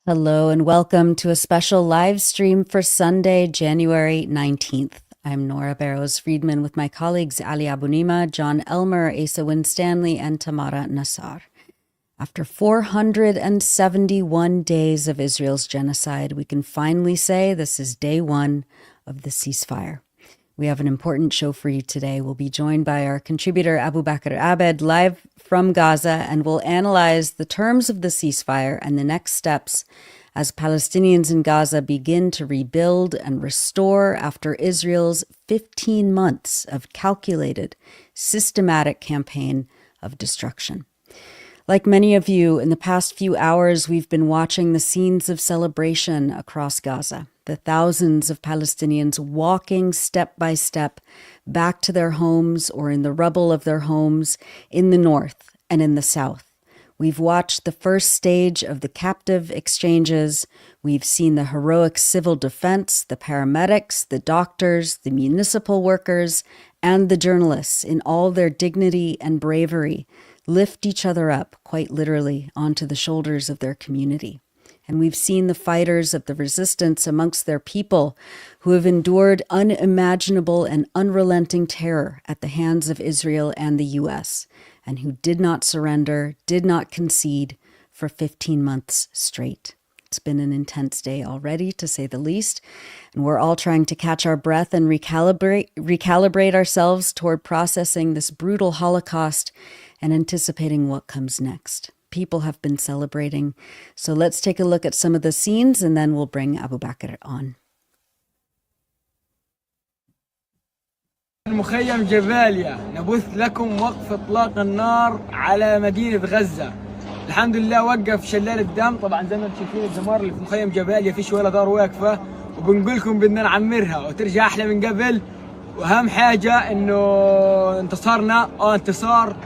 Hello and welcome to a special live stream for Sunday, January 19th. I'm Nora Barrows-Friedman with my colleagues Ali Abunimah, John Elmer, Asa Winstanley, and Tamara Nassar. After 471 days of Israel's genocide, we can finally say this is day one of the ceasefire. We have an important show for you today. We'll be joined by our contributor Abu Bakr Abed live from Gaza, and we'll analyze the terms of the ceasefire and the next steps as Palestinians in Gaza begin to rebuild and restore after Israel's 15 months of calculated, systematic campaign of destruction. Like many of you, in the past few hours, we've been watching the scenes of celebration across Gaza. The thousands of Palestinians walking step by step back to their homes or in the rubble of their homes in the north and in the south. We've watched the first stage of the captive exchanges. We've seen the heroic civil defense, the paramedics, the doctors, the municipal workers, and the journalists in all their dignity and bravery lift each other up, quite literally, onto the shoulders of their community. And we've seen the fighters of the resistance amongst their people who have endured unimaginable and unrelenting terror at the hands of Israel and the U.S., and who did not surrender, did not concede for 15 months straight. It's been an intense day already, to say the least, and we're all trying to catch our breath and recalibrate ourselves toward processing this brutal Holocaust and anticipating what comes next. People have been celebrating. So let's take a look at some of the scenes and then we'll bring Abu Bakr on. مخيم جباليا نبث لكم وقف اطلاق النار على مدينة غزة. الحمد لله وقف شلال الدم. طبعا زي ما انتم شايفين الدمار اللي في مخيم جباليا فيش ولا دار واقفة، وبنقول لكم بدنا نعمرها وترجع احلى من قبل. واهم حاجة انه انتصارنا انتصار،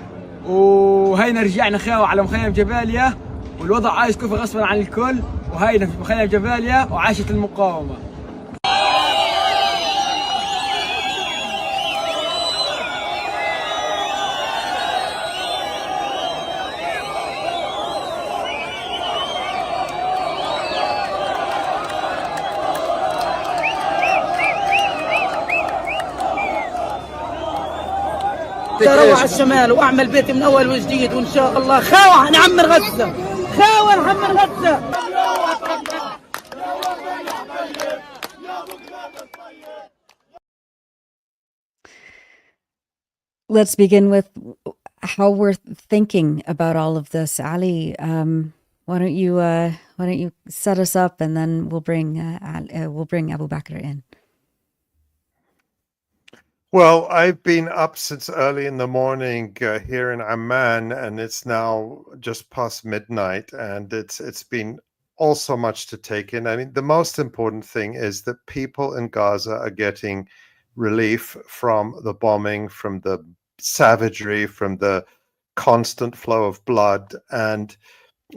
وهينا رجعنا خاوة على مخيم جباليا، والوضع عايز كفى غصبا عن الكل، وهينا في مخيم جباليا وعاشت المقاومة. روح الشمال واعمل بيتي من اول وجديد، وان شاء الله خاوة نعمر غزة، خاوة نعمر غزة. Let's begin with how we're thinking about all of this. Ali, why don't you set us up, and then we'll bring Abu Bakr in. Well, I've been up since early in the morning here in Amman, and it's now just past midnight, and it's been all so much to take in. I mean, the most important thing is that people in Gaza are getting relief from the bombing, from the savagery, from the constant flow of blood, and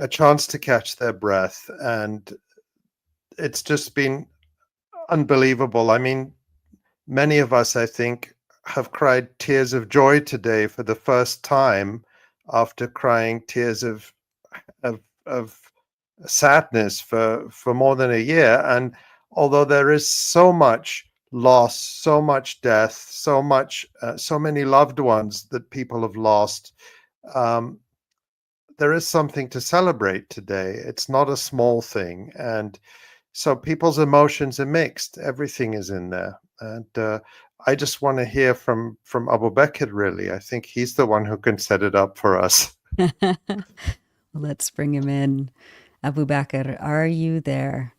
a chance to catch their breath. And it's just been unbelievable. I mean, many of us, I think, have cried tears of joy today for the first time after crying tears of sadness for more than a year. And although there is so much loss, so much death, so many loved ones that people have lost, there is something to celebrate today. It's not a small thing. And so people's emotions are mixed. Everything is in there. And I just want to hear from Abu Bakr, really. I think he's the one who can set it up for us. Let's bring him in. Abu Bakr, are you there?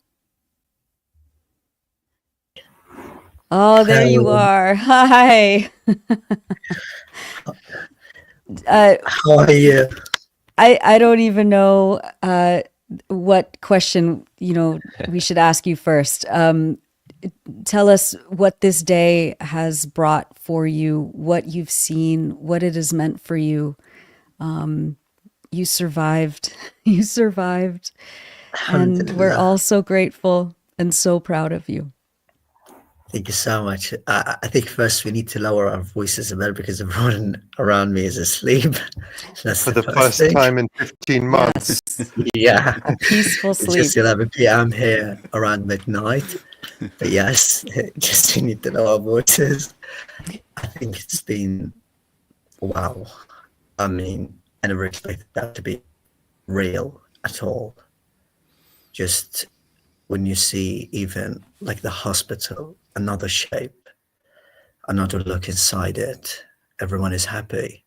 Oh, there you are. Hi. How are you? I don't even know what question, we should ask you first. Tell us what this day has brought for you, what you've seen, what it has meant for you. You survived. You survived. And we're all so grateful and so proud of you. Thank you so much. I think first we need to lower our voices a bit because everyone around me is asleep. That's For the first time in 15 months. Yes. Yeah, Peaceful it's sleep. just 11 p.m. here around midnight. But yes, just you need to know our voices. I think it's been wow. I mean, I never expected that to be real at all. Just when you see even like the hospital, another shape, another look inside it, everyone is happy.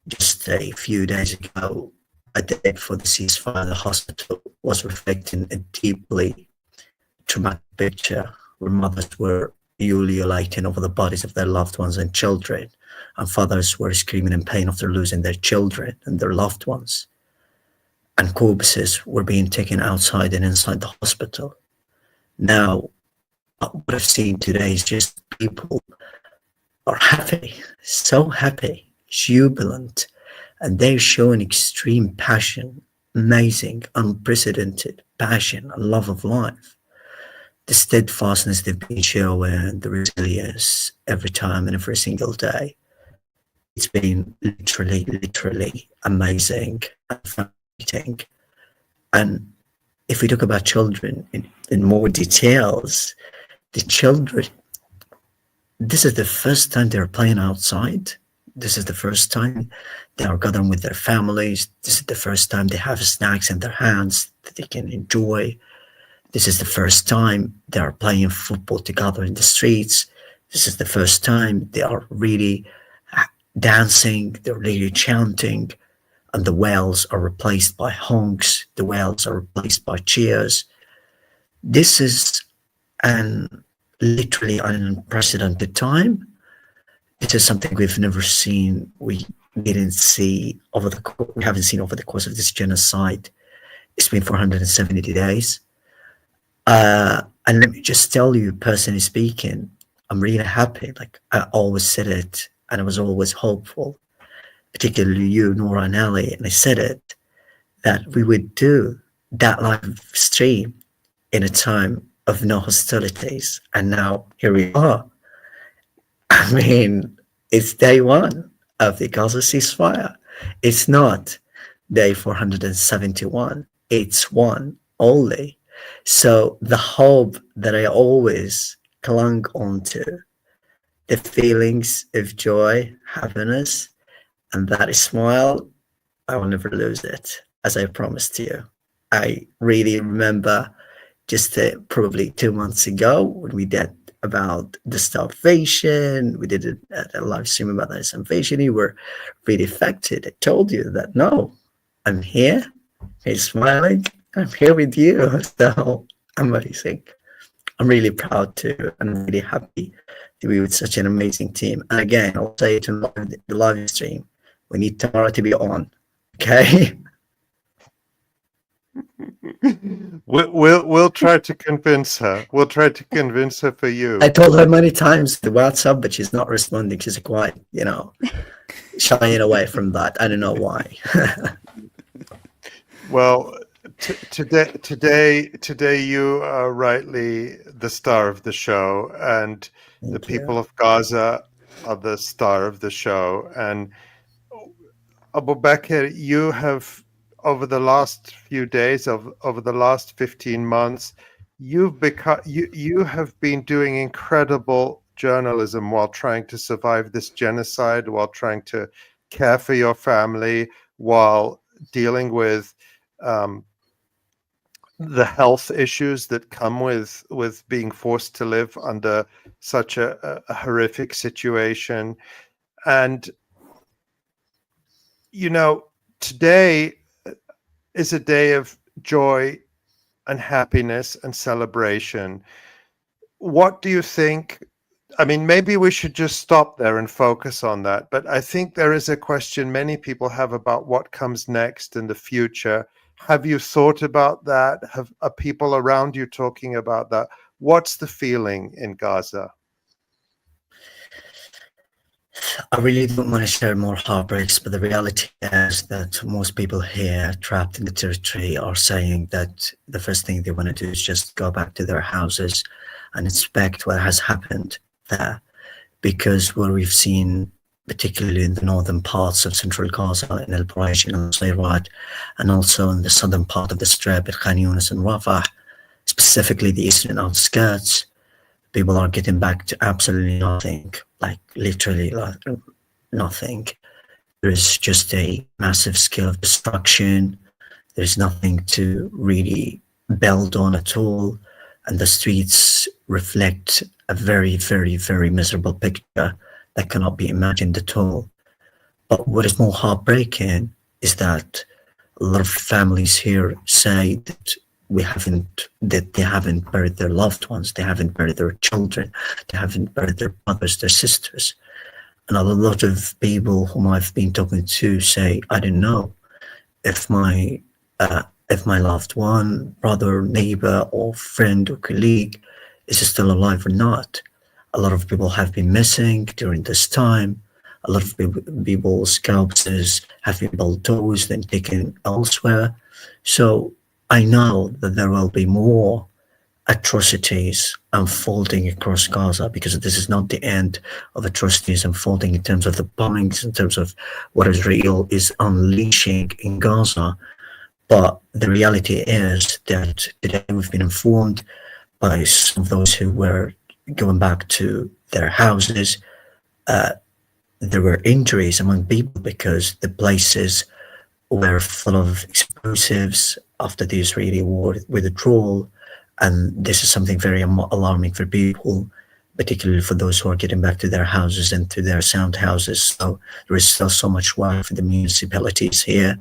Just a few days ago, a day before the ceasefire, the hospital was reflecting a deeply traumatic picture where mothers were ululating over the bodies of their loved ones and children, and fathers were screaming in pain after losing their children and their loved ones. And corpses were being taken outside and inside the hospital. Now, what I've seen today is just people are happy, so happy, jubilant, and they're showing extreme passion, amazing, unprecedented passion and love of life. The steadfastness they've been showing, the resilience every time and every single day. It's been literally amazing and fascinating. And if we talk about children in more details, the children, this is the first time they're playing outside. This is the first time they are gathering with their families. This is the first time they have snacks in their hands that they can enjoy. This is the first time they are playing football together in the streets. This is the first time they are really dancing, they're really chanting, and the wails are replaced by honks, the wails are replaced by cheers. This is literally an unprecedented time. This is something we've never seen, we haven't seen over the course of this genocide. It's been 470 days. And let me just tell you, personally speaking, I'm really happy. Like I always said it, and I was always hopeful, particularly you, Nora and Ali, and I said it, that we would do that live stream in a time of no hostilities. And now here we are. I mean, it's day one of the Gaza ceasefire. It's not day 471. It's one only. So the hope that I always clung onto, the feelings of joy, happiness, and that smile, I will never lose it, as I promised you. I really remember just probably 2 months ago when we did about the starvation, we did a live stream about the starvation, you were really affected. I told you that, no, I'm here, I'm smiling, I'm here with you. So amazing. I'm really proud to, and I'm really happy to be with such an amazing team. And again, I'll say it in the live stream, we need Tamara to be on, okay? We'll try to convince her. We'll try to convince her for you. I told her many times the WhatsApp, but she's not responding. She's quite, shying away from that. I don't know why. Well, today you are rightly the star of the show, and the people of Gaza are the star of the show. And Abu Bakr, you have, over the last few days, over the last 15 months, you have been doing incredible journalism while trying to survive this genocide, while trying to care for your family, while dealing with the health issues that come with being forced to live under such a horrific situation. And today is a day of joy and happiness and celebration. What do you think? I mean, maybe we should just stop there and focus on that. But I think there is a question many people have about what comes next in the future. Have you thought about that? Are people around you talking about that? What's the feeling in Gaza? I really don't want to share more heartbreaks, but the reality is that most people here trapped in the territory are saying that the first thing they want to do is just go back to their houses and inspect what has happened there. Because what we've seen particularly in the northern parts of central Gaza, in al-Buraish and al-Sayrat, and also in the southern part of the Strip, at Khan Yunis and Rafah, specifically the eastern outskirts, people are getting back to absolutely nothing, like literally nothing. There is just a massive scale of destruction. There's nothing to really build on at all. And the streets reflect a very, very, very miserable picture that cannot be imagined at all. But what is more heartbreaking is that a lot of families here say that they haven't buried their loved ones, they haven't buried their children, they haven't buried their brothers, their sisters. And a lot of people whom I've been talking to say, I don't know if my loved one, brother, neighbor, or friend or colleague is still alive or not. A lot of people have been missing during this time. A lot of people's corpses have been bulldozed and taken elsewhere. So I know that there will be more atrocities unfolding across Gaza, because this is not the end of atrocities unfolding in terms of the bombings, in terms of what Israel is unleashing in Gaza. But the reality is that today we've been informed by some of those who were going back to their houses. There were injuries among people because the places were full of explosives after the Israeli war withdrawal. And this is something very alarming for people, particularly for those who are getting back to their houses and to their sound houses. So there is still so much work for the municipalities here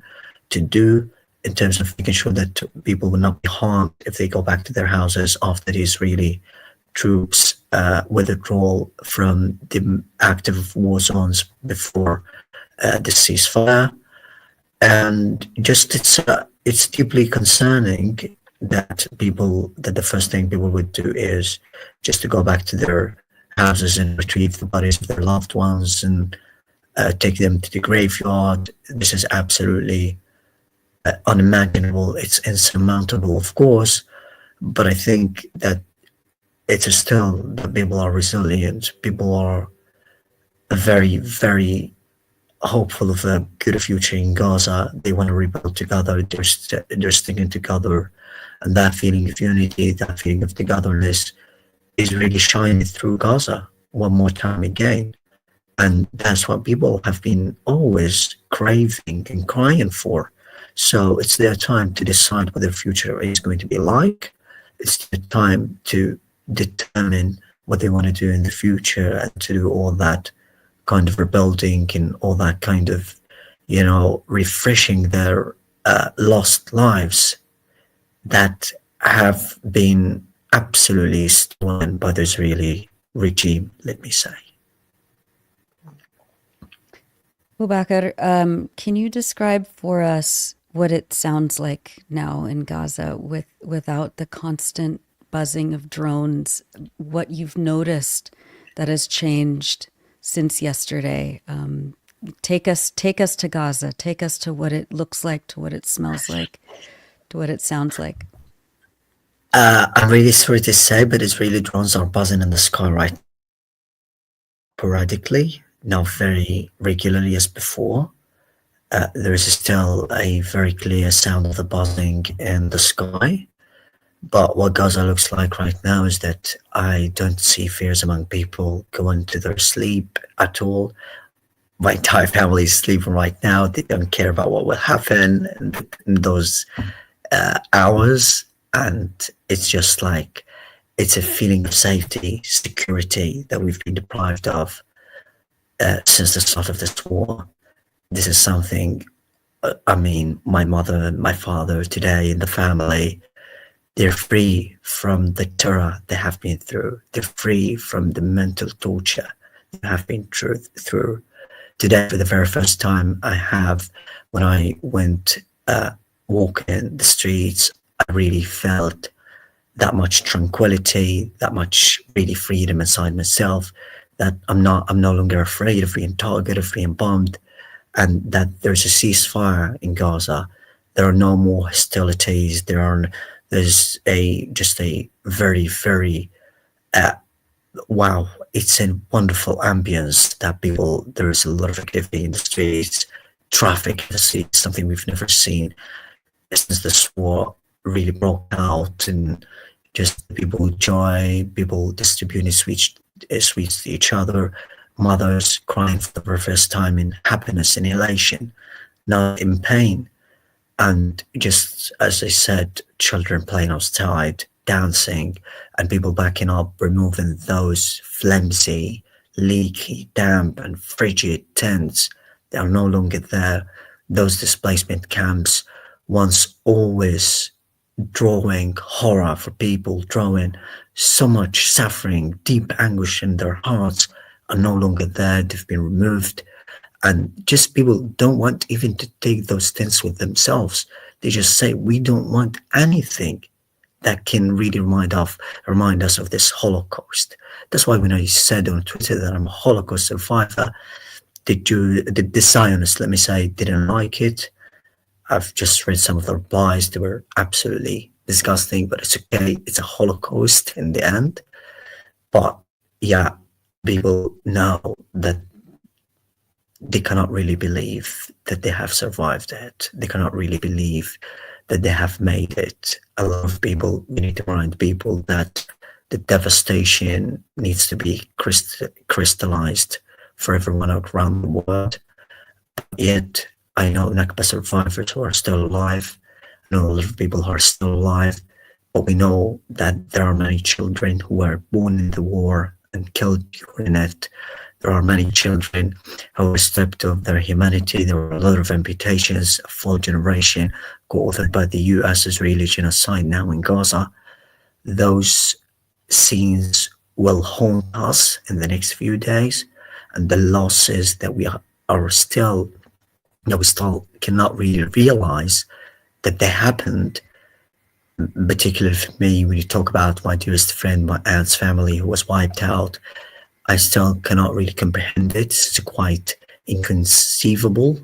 to do in terms of making sure that people will not be harmed if they go back to their houses after the Israeli troops withdrawal from the active war zones before the ceasefire. And just it's deeply concerning that the first thing people would do is just to go back to their houses and retrieve the bodies of their loved ones and take them to the graveyard. This is absolutely unimaginable. It's insurmountable, of course, but I think that it's still that people are resilient. People are very, very hopeful of a good future in Gaza. They want to rebuild together. They're sticking together. And that feeling of unity, that feeling of togetherness is really shining through Gaza one more time again. And that's what people have been always craving and crying for. So it's their time to decide what their future is going to be like. It's their time to determine what they want to do in the future and to do all that kind of rebuilding and all that kind of, refreshing their lost lives that have been absolutely stolen by the Israeli regime, let me say. Abu Bakr, can you describe for us what it sounds like now in Gaza without the constant buzzing of drones, what you've noticed that has changed since yesterday? Take us to Gaza. Take us to what it looks like, to what it smells like, to what it sounds like. I'm really sorry to say, but Israeli drones are buzzing in the sky right now, sporadically, not very regularly as before. There is still a very clear sound of the buzzing in the sky. But what Gaza looks like right now is that I don't see fears among people going to their sleep at all. My entire family is sleeping right now. They don't care about what will happen in those hours. And it's just like, it's a feeling of safety, security that we've been deprived of since the start of this war. This is something, my mother and my father today in the family, they're free from the terror they have been through. They're free from the mental torture they have been through. Today, for the very first time when I went walking the streets, I really felt that much tranquility, that much really freedom inside myself, that I'm no longer afraid of being targeted, of being bombed, and that there's a ceasefire in Gaza. There are no more hostilities. There's just a very, very wow, it's a wonderful ambience that there is a lot of activity in the streets, traffic in the streets, something we've never seen since the war really broke out, and just people joy, people distributing sweets to each other, mothers crying for the very first time in happiness and elation, not in pain. And just as I said, children playing outside, dancing, and people backing up, removing those flimsy, leaky, damp, and frigid tents that are no longer there. Those displacement camps, once always drawing horror for people, drawing so much suffering, deep anguish in their hearts, are no longer there. They've been removed. And just people don't want even to take those tents with themselves. They just say, we don't want anything that can really remind us of this Holocaust. That's why when I said on Twitter that I'm a Holocaust survivor, the Zionists, let me say, didn't like it. I've just read some of the replies. They were absolutely disgusting, but it's okay. It's a Holocaust in the end. But yeah, people know that they cannot really believe that they have survived it. They cannot really believe that they have made it. A lot of people, we need to remind people that the devastation needs to be crystallized for everyone around the world. Yet, I know Nakba survivors who are still alive. I know a lot of people who are still alive, but we know that there are many children who were born in the war and killed during it. There are many children who were stripped of their humanity. There were a lot of amputations, a full generation co-authored by the US-Israeli genocide now in Gaza. Those scenes will haunt us in the next few days, and the losses that we still cannot really realize that they happened, particularly for me, when you talk about my dearest friend, my aunt's family who was wiped out. I still cannot really comprehend it. It's quite inconceivable.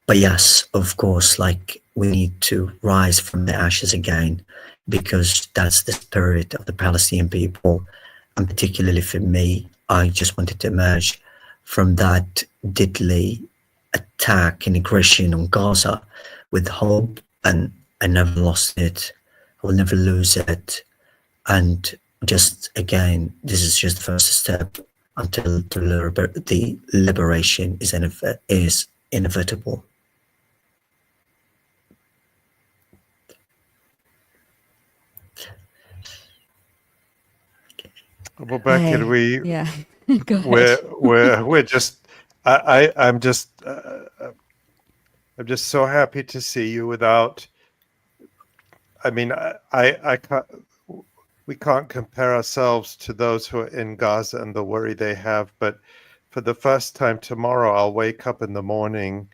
But yes, of course, like, we need to rise from the ashes again, because that's the spirit of the Palestinian people. And particularly for me, I just wanted to emerge from that deadly attack and aggression on Gaza with hope, and I never lost it. I will never lose it. And just again, this is just the first step until the liberation is inevitable. Well, Bakir, yeah. Go ahead. we're just, I'm just so happy to see you without. I mean, I can't. We can't compare ourselves to those who are in Gaza and the worry they have. But for the first time tomorrow, I'll wake up in the morning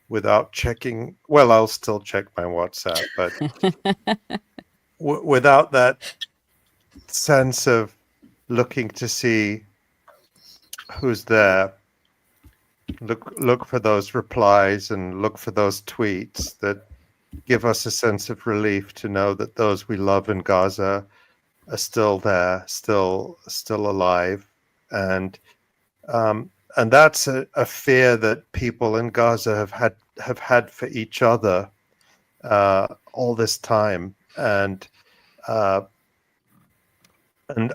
without checking. Well, I'll still check my WhatsApp, but without that sense of looking to see who's there. Look for those replies and look for those tweets that give us a sense of relief to know that those we love in Gaza are still there, still alive, and that's a fear that people in Gaza have had for each other all this time, and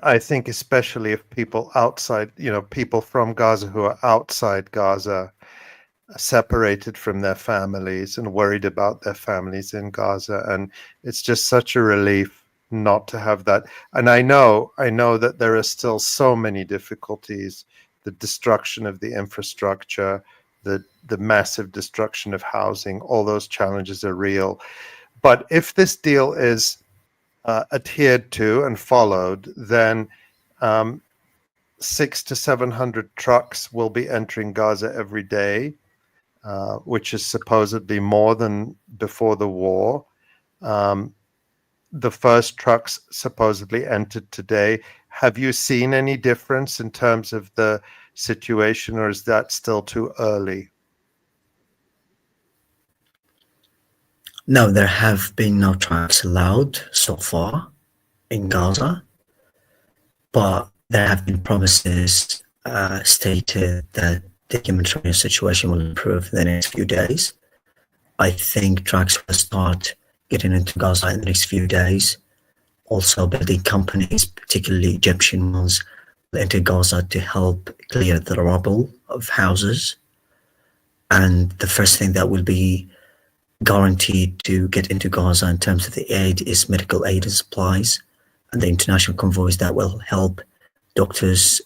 I think especially if people outside, people from Gaza who are outside Gaza, separated from their families and worried about their families in Gaza, and it's just such a relief not to have that. And I know that there are still so many difficulties, the destruction of the infrastructure, the massive destruction of housing, all those challenges are real. But if this deal is adhered to and followed, then 600 to 700 trucks will be entering Gaza every day, which is supposedly more than before the war. The first trucks supposedly entered today. Have you seen any difference in terms of the situation, or is that still too early? No, there have been no trucks allowed so far in Gaza. But there have been promises stated that the humanitarian situation will improve in the next few days. I think trucks will start getting into Gaza in the next few days. Also, building companies, particularly Egyptian ones, will enter Gaza to help clear the rubble of houses. And the first thing that will be guaranteed to get into Gaza in terms of the aid is medical aid and supplies, and the international convoys that will help doctors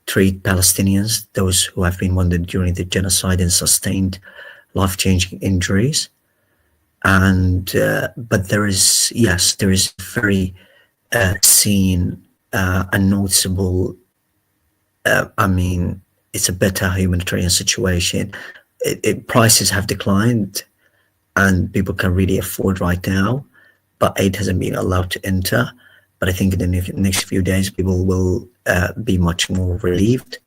treat Palestinians, those who have been wounded during the genocide and sustained life-changing injuries. And but there is very seen and noticeable. It's a better humanitarian situation. Prices have declined, and people can really afford right now, but aid hasn't been allowed to enter. But I think in the next few days, people will be much more relieved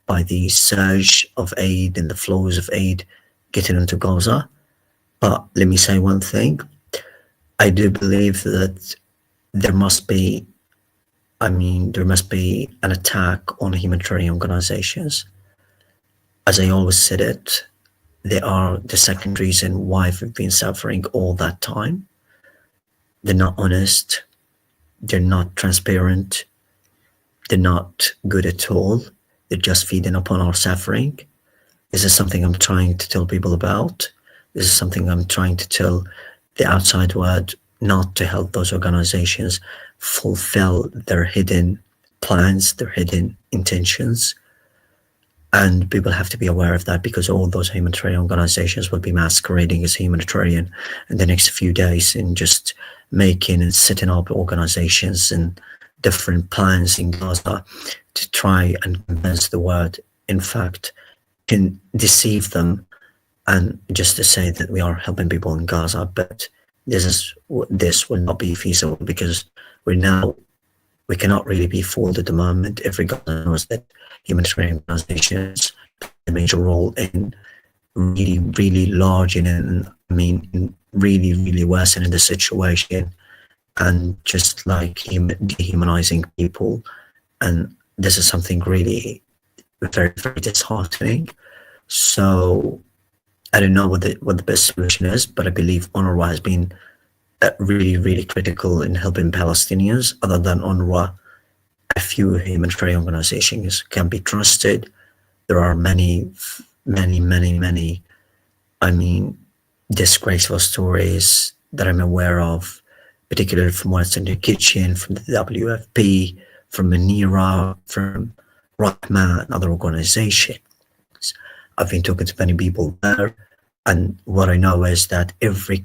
by the surge of aid and the flows of aid getting into Gaza. But let me say one thing. I do believe that there must be an attack on humanitarian organizations. As I always said it, they are the second reason why we've been suffering all that time. They're not honest. They're not transparent. They're not good at all. They're just feeding upon our suffering. This is something I'm trying to tell people about. This is something I'm trying to tell the outside world, not to help those organizations fulfill their hidden plans, their hidden intentions. And people have to be aware of that, because all those humanitarian organizations will be masquerading as humanitarian in the next few days and just making and setting up organizations and different plans in Gaza to try and convince the world, in fact, can deceive them, and just to say that we are helping people in Gaza. But this will not be feasible, because we cannot really be fooled at the moment. Every Gaza knows that humanitarian organizations play a major role in really, really large in really, really worsening the situation, and just like dehumanizing people. And this is something really very, very disheartening. So I don't know what the best solution is, but I believe UNRWA has been really, really critical in helping Palestinians. Other than UNRWA, a few humanitarian organizations can be trusted. There are many, disgraceful stories that I'm aware of, particularly from Western Kitchen, from the WFP, from Manira, from Rahma, and other organizations. I've been talking to many people there, and what I know is that every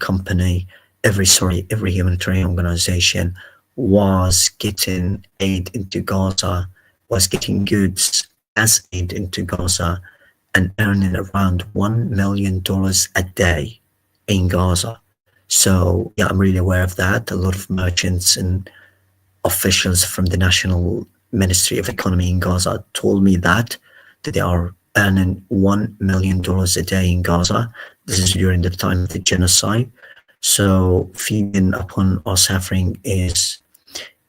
humanitarian organization was getting aid into Gaza, was getting goods as aid into Gaza, and earning around $1 million a day in Gaza. So yeah, I'm really aware of that. A lot of merchants and officials from the National Ministry of Economy in Gaza told me that they are earning $1 million a day in Gaza. This is during the time of the genocide. So feeding upon our suffering is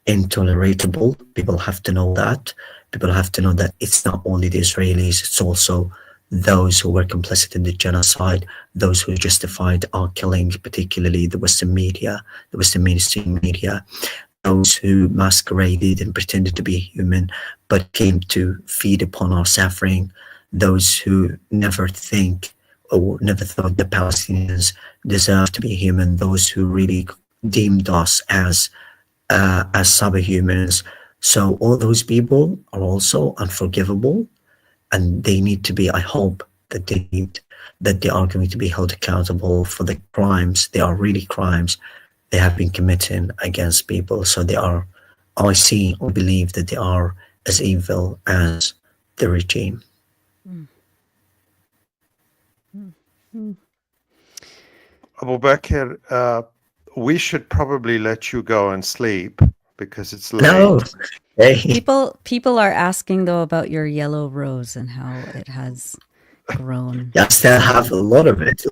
intolerable. People have to know that. People have to know that it's not only the Israelis, it's also those who were complicit in the genocide, those who justified our killing, particularly the Western media, the Western mainstream media, those who masqueraded and pretended to be human, but came to feed upon our suffering, those who never thought the Palestinians deserved to be human, those who really deemed us as subhumans. So all those people are also unforgivable, and they need to be, I hope that they are going to be held accountable for the crimes. They are really crimes they have been committing against people. So I believe that they are as evil as the regime. Abu Bakr, we should probably let you go and sleep because it's late. No. Hey. People are asking though about your yellow rose and how it has grown. Yeah, I still have a lot of it.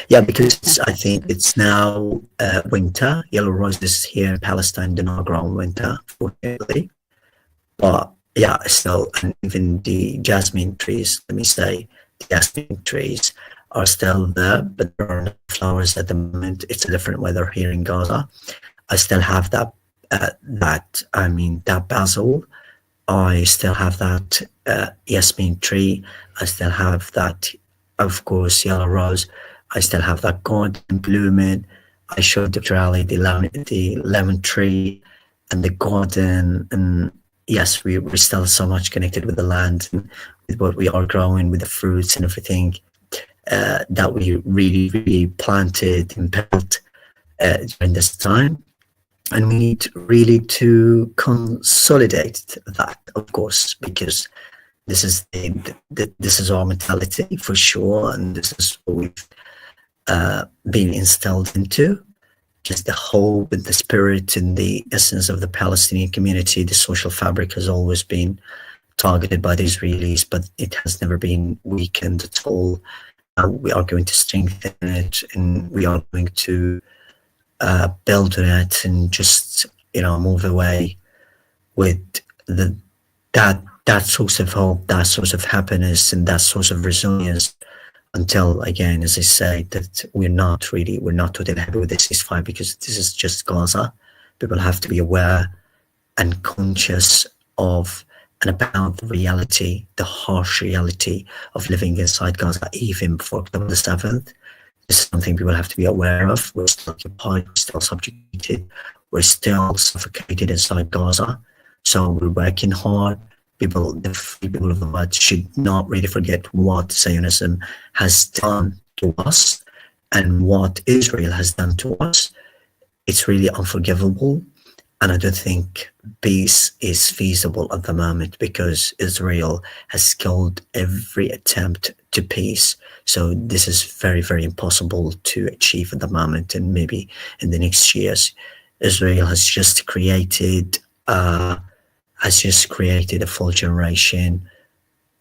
Because I think it's now winter. Yellow roses here in Palestine do not grow in winter, fortunately. But yeah, still, and even the jasmine trees, let me say, the jasmine trees are still there, but there are no flowers at the moment. It's a different weather here in Gaza. I still have that basil. I still have that yasmin tree. I still have that, of course, yellow rose. I still have that garden blooming. I showed Dr. Ali the lemon tree and the garden. And yes, we're still so much connected with the land and with what we are growing, with the fruits and everything that we really, really planted and built during this time. And we need really to consolidate that, of course, because this is this is our mentality for sure, and this is what we've been instilled into. Just the hope and the spirit and the essence of the Palestinian community. The social fabric has always been targeted by the Israelis, but it has never been weakened at all. We are going to strengthen it, and we are going to build on it, and just move away with that source of hope, that source of happiness, and that source of resilience. Until, again, as I say, that we're not totally happy with the ceasefire, because this is just Gaza. People have to be aware and conscious of and about the reality, the harsh reality of living inside Gaza even before October the 7th. This is something people have to be aware of. We're still occupied, we're still subjugated, we're still suffocated inside Gaza. So we're working hard. The free people of the world should not really forget what Zionism has done to us and what Israel has done to us. It's really unforgivable. And I don't think peace is feasible at the moment, because Israel has killed every attempt to peace. So this is very, very impossible to achieve at the moment. And maybe in the next years, Israel has just created a full generation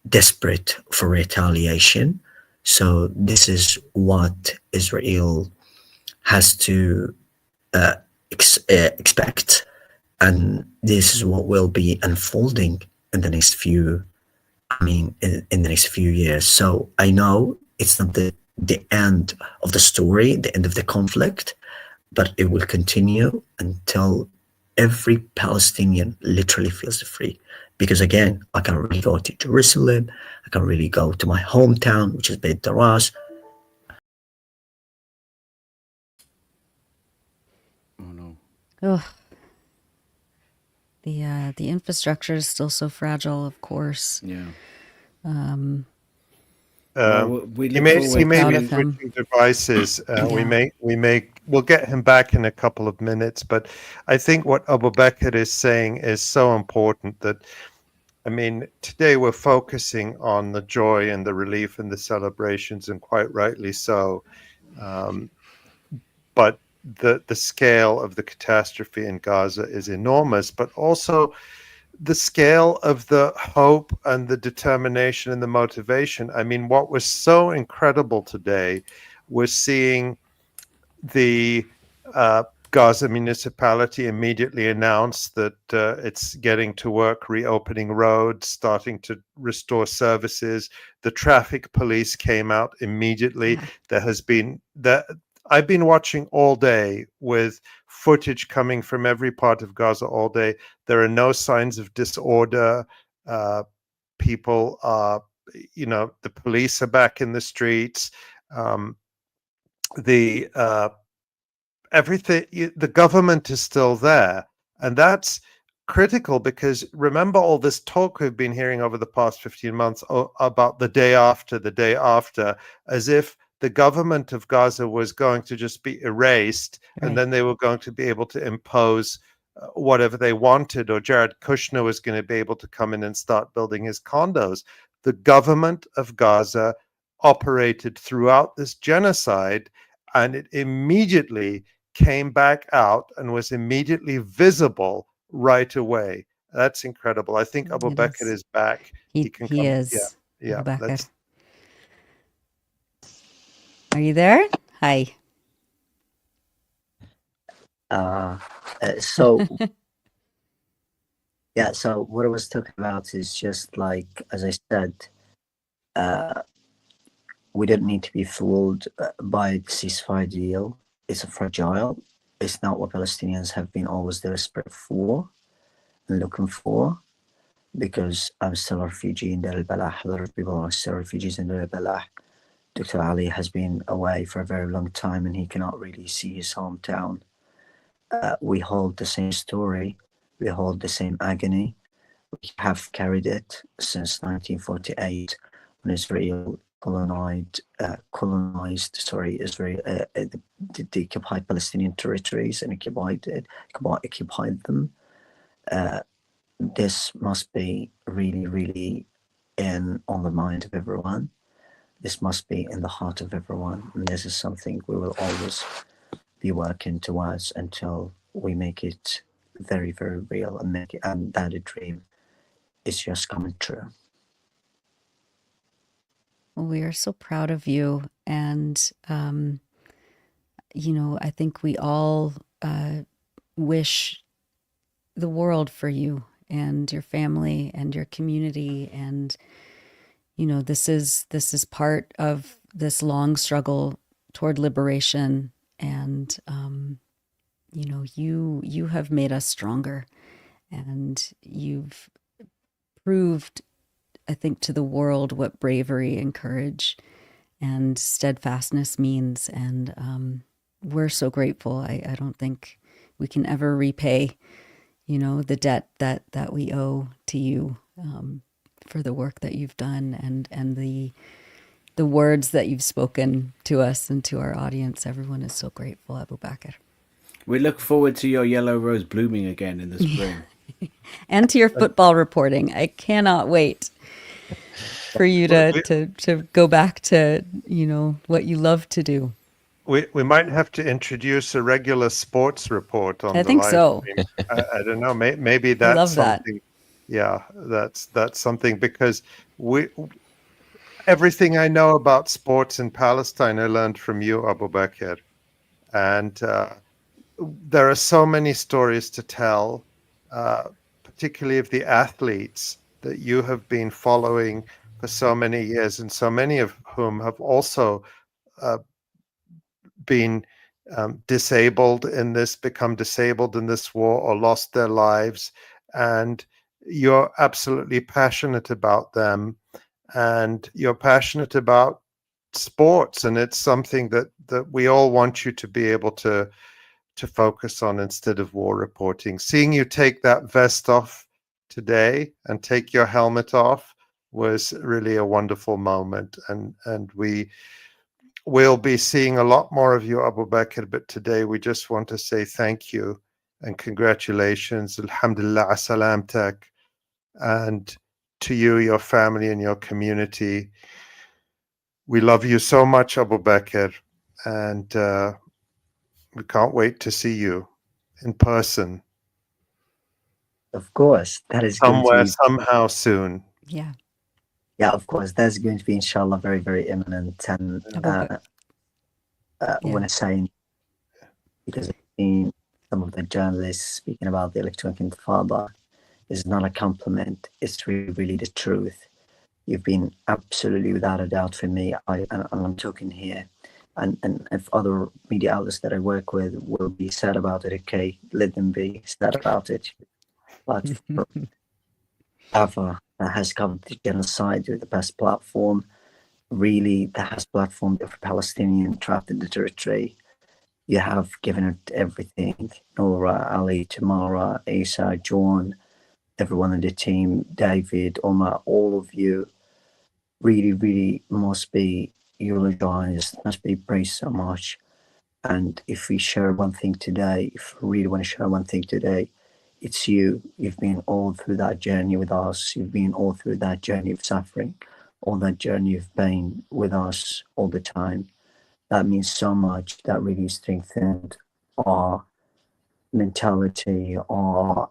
desperate for retaliation. So this is what Israel has to expect, and this is what will be unfolding in the next few in the next few years. So I know it's not the end of the story, the end of the conflict, but it will continue until every Palestinian literally feels free. Because again, I can't really go to Jerusalem, I can't really go to my hometown, which is Beit Daras. Oh no. Ugh. The infrastructure is still so fragile, of course. Yeah. He may be switching devices. We'll get him back in a couple of minutes. But I think what Abu Bakr is saying is so important that, today we're focusing on the joy and the relief and the celebrations, and quite rightly so. But the scale of the catastrophe in Gaza is enormous, but also the scale of the hope and the determination and the motivation. What was so incredible today was seeing the Gaza municipality immediately announce that it's getting to work reopening roads, starting to restore services. The traffic police came out immediately. I've been watching all day with footage coming from every part of Gaza all day. There are no signs of disorder. People are, the police are back in the streets. The government is still there. And that's critical, because remember all this talk we've been hearing over the past 15 months about the day after, as if the government of Gaza was going to just be erased, right, and then they were going to be able to impose whatever they wanted, or Jared Kushner was going to be able to come in and start building his condos. The government of Gaza operated throughout this genocide, and it immediately came back out and was immediately visible right away. That's incredible. I think Abu Bakr is back. He is. Yeah. Are you there? Hi. So yeah, so what I was talking about is just like, as I said, we don't need to be fooled by the ceasefire deal. It's a fragile. It's not what Palestinians have been always desperate for and looking for, because I'm still a refugee in Deir al-Balah. A lot of people are still refugees in Deir al-Balah. Dr. Ali has been away for a very long time and he cannot really see his hometown. We hold the same story. We hold the same agony. We have carried it since 1948 when Israel colonized Israel, the occupied Palestinian territories and occupied them. This must be really, really on the mind of everyone. This must be in the heart of everyone. And this is something we will always be working towards until we make it very, very real and that a dream is just coming true. Well, we are so proud of you. And, I think we all wish the world for you and your family and your community. And, this is part of this long struggle toward liberation. And, you have made us stronger, and you've proved, I think, to the world what bravery and courage and steadfastness means. And we're so grateful. I don't think we can ever repay, the debt that we owe to you for the work that you've done and the words that you've spoken to us and to our audience. Everyone is so grateful, Abu Bakr. We look forward to your yellow rose blooming again in the spring. And to your football reporting. I cannot wait for you to go back to, what you love to do. We might have to introduce a regular sports report on I the think live so. stream. I don't know. Maybe that's love something. that. Yeah, that's something, because everything I know about sports in Palestine, I learned from you, Abu Bakr. And there are so many stories to tell, particularly of the athletes that you have been following for so many years, and so many of whom have also been become disabled in this war, or lost their lives. And you're absolutely passionate about them, and you're passionate about sports, and it's something that we all want you to be able to focus on instead of war reporting. Seeing you take that vest off today and take your helmet off was really a wonderful moment, and we'll be seeing a lot more of you, Abu Bakr, but today we just want to say thank you and congratulations. Alhamdulillah, 𝐓𝐡𝐞 𝐄𝐥𝐞𝐜, and to you, your family, and your community. We love you so much, Abu Bakr, and we can't wait to see you in person. Of course, that is Somewhere, going to be, somehow soon. Yeah. yeah, of course, that's going to be, inshallah, very, very imminent. And when I say, because I've seen some of the journalists speaking about the Electronic Intifada, is not a compliment. It's really, really the truth. You've been absolutely, without a doubt, for me. And I'm talking here, and if other media outlets that I work with will be sad about it, okay, let them be sad about it. But for Ava, that has covered the genocide with the best platform, really, that has platformed every Palestinian trapped in the territory. You have given it everything. Nora, Ali, Tamara, Isa, John, everyone in the team, David, Omar, all of you really, really must be eulogized, must be praised so much. And if we share one thing today, if we really want to share one thing today, it's you. You've been all through that journey with us. You've been all through that journey of suffering, all that journey of pain with us all the time. That means so much. That really strengthened our mentality, our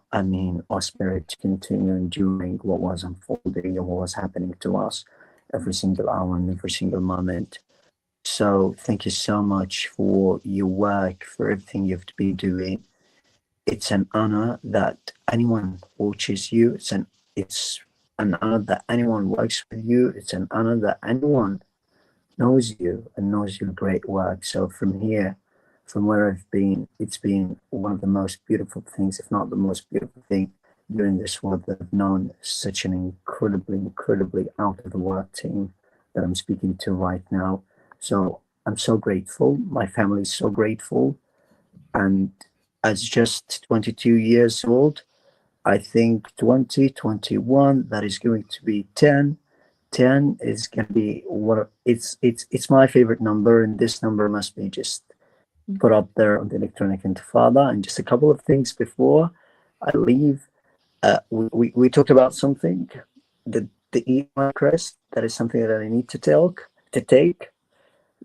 spirit to continue enduring what was unfolding and what was happening to us every single hour and every single moment. So thank you so much for your work, for everything you've been doing. It's an honor that anyone watches you. It's an honor that anyone works with you. It's an honor that anyone knows you and knows your great work. So from here, from where I've been, it's been one of the most beautiful things, if not the most beautiful thing, during this world that I've known such an incredibly out of the world team that I'm speaking to right now. So I'm so grateful. My family is so grateful. And as just 22 years old, I think 2021, that is going to be 10. 10 is going to be it's my favorite number, and this number must be just put up there on the Electronic Intifada. And just a couple of things before I leave. We talked about something, the email crest. That is something that I need to take.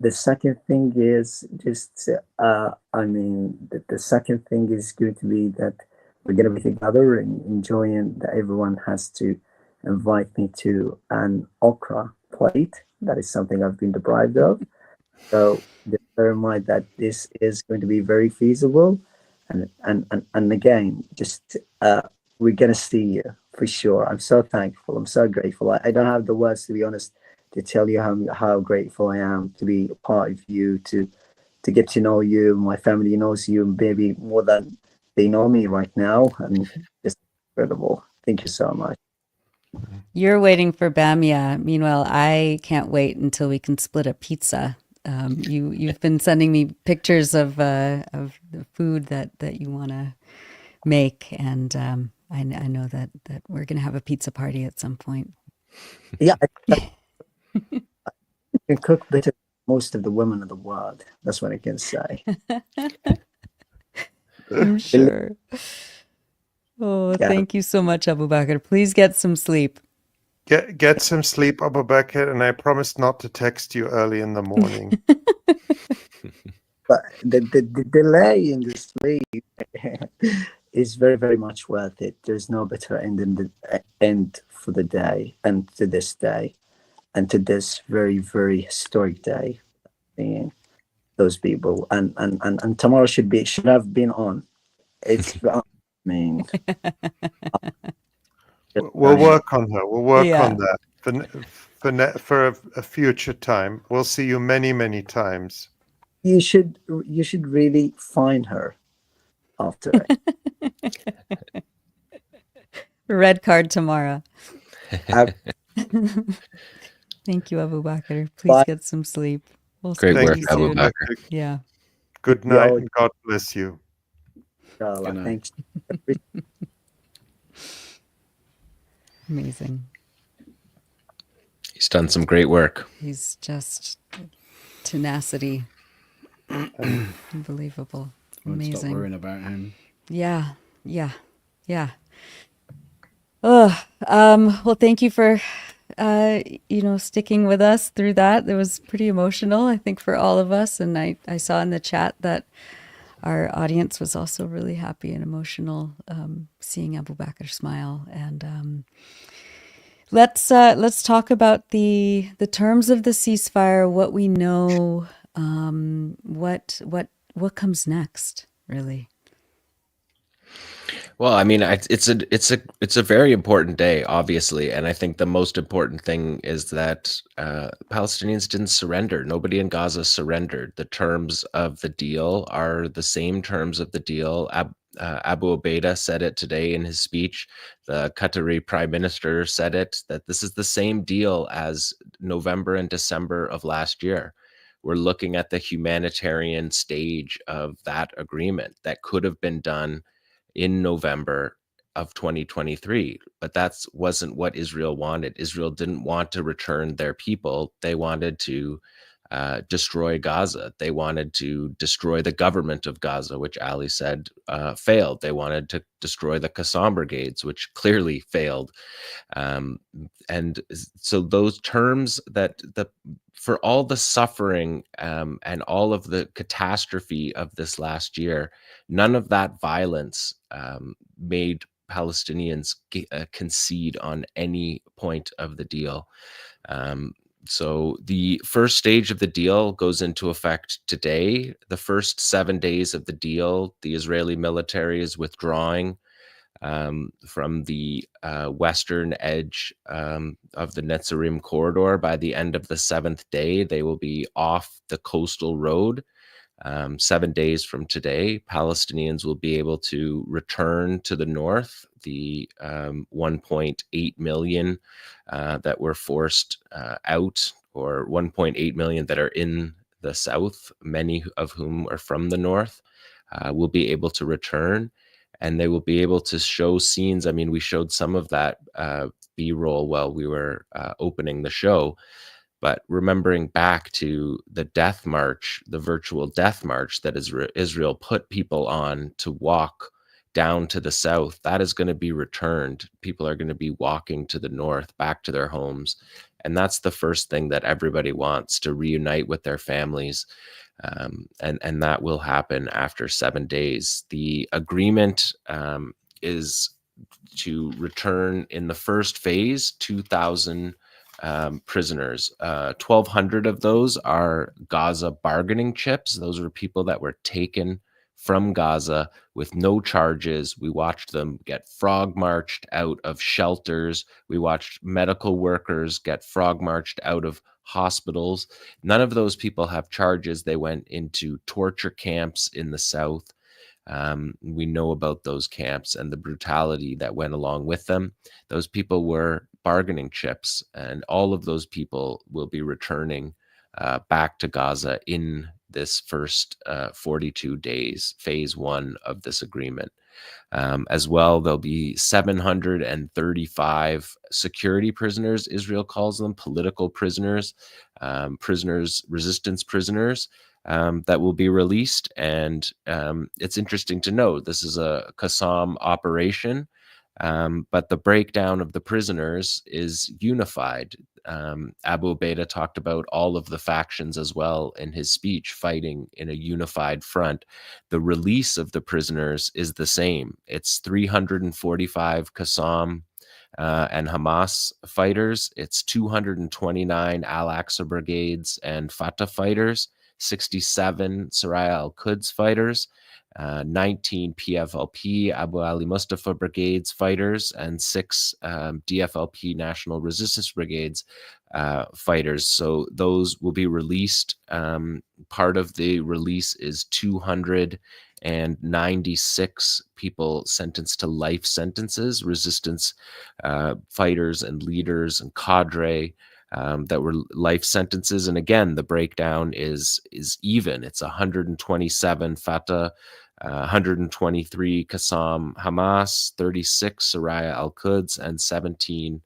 The second thing is just, the second thing is going to be that we're going to be together and enjoying that everyone has to invite me to an okra plate. That is something I've been deprived of. So bear in mind that this is going to be very feasible. And again, just we're going to see you for sure. I'm so thankful. I'm so grateful. I don't have the words, to be honest, to tell you how grateful I am to be a part of you, to get to know you. My family knows you maybe more than they know me right now, and it's incredible. Thank you so much. You're waiting for Bamia. Meanwhile, I can't wait until we can split a pizza. You've been sending me pictures of the food that you want to make, and I know that we're going to have a pizza party at some point. Yeah. You can cook better than most of the women of the world. That's what I can say. I'm sure. Oh, Yeah. Thank you so much, Abu Bakr. Please get some sleep. Get some sleep, Abu Bakr, and I promise not to text you early in the morning. But the delay in the sleep is very, very much worth it. There's no better end for the day, and to this day, and to this very, very historic day. Seeing those people, and tomorrow should have been on. It's I mean, We'll work on her. We'll work Yeah. on that for a future time. We'll see you many, many times. you should really find her after it. Red card tomorrow. Ab- Thank you, Abu Bakr. Please Bye. get some sleep. We'll Great speak work, to you Abu soon. Bakr. Yeah. Good night, Yeah. and God bless you. Inshallah. Good night. Thanks. Amazing. He's done some great work. He's just tenacity. Unbelievable. Won't stop Amazing. worrying about him. Yeah. Well, thank you for sticking with us through that. It was pretty emotional, I think, for all of us. And I saw in the chat that our audience was also really happy and emotional seeing Abu Bakr smile. And let's talk about the terms of the ceasefire, what we know, what comes next, really. Well, I mean, it's a very important day, obviously, and I think the most important thing is that Palestinians didn't surrender. Nobody in Gaza surrendered. The terms of the deal are the same terms of the deal. Abu Obeida said it today in his speech. The Qatari Prime Minister said it, that this is the same deal as November and December of last year. We're looking at the humanitarian stage of that agreement that could have been done in November of 2023, but that wasn't what Israel wanted. Israel didn't want to return their people. They wanted to destroy Gaza. They wanted to destroy the government of Gaza, which Ali said failed. They wanted to destroy the 𝐤𝐿 brigades, which clearly failed. And so those terms for all the suffering and all of the catastrophe of this last year, none of that violence made Palestinians concede on any point of the deal. So the first stage of the deal goes into effect today. The first 7 days of the deal, the Israeli military is withdrawing from the western edge of the Netzarim corridor. By the end of the 7th day, they will be off the coastal road. 7 days from today, Palestinians will be able to return to the north. The 1.8 million that were forced out, or 1.8 million that are in the south, many of whom are from the north, will be able to return, and they will be able to show scenes. I mean, we showed some of that B-roll while we were opening the show. But remembering back to the death march, the virtual death march that Israel put people on to walk down to the south, that is going to be returned. People are going to be walking to the north, back to their homes. And that's the first thing that everybody wants, to reunite with their families. And that will happen after 7 days. The agreement is to return in the first phase 2,000 prisoners. 1,200 of those are Gaza bargaining chips. Those were people that were taken from Gaza with no charges. We watched them get frog marched out of shelters. We watched medical workers get frog marched out of hospitals. None of those people have charges. They went into torture camps in the south. We know about those camps and the brutality that went along with them. Those people were bargaining chips, and all of those people will be returning back to Gaza in this first 42 days, phase 1 of this agreement. As well, there'll be 735 security prisoners, Israel calls them, political prisoners, resistance prisoners, that will be released. And it's interesting to note, this is a Qassam operation, but the breakdown of the prisoners is unified. Abu Obeida talked about all of the factions as well in his speech, fighting in a unified front. The release of the prisoners is the same. It's 345 Qassam and Hamas fighters. It's 229 Al-Aqsa brigades and Fatah fighters, 67 𝐓𝐡𝐞 𝐄𝐥𝐞𝐜 fighters, 19 PFLP Abu Ali Mustafa brigades fighters, and 6 DFLP National Resistance Brigades fighters. So those will be released. Part of the release is 296 people sentenced to life sentences, resistance fighters and leaders and cadre, that were life sentences. And again, the breakdown is even. It's 127 Fatah, 123 Qassam Hamas, 36 𝐓𝐡𝐞 𝐄𝐥𝐞𝐜, and 17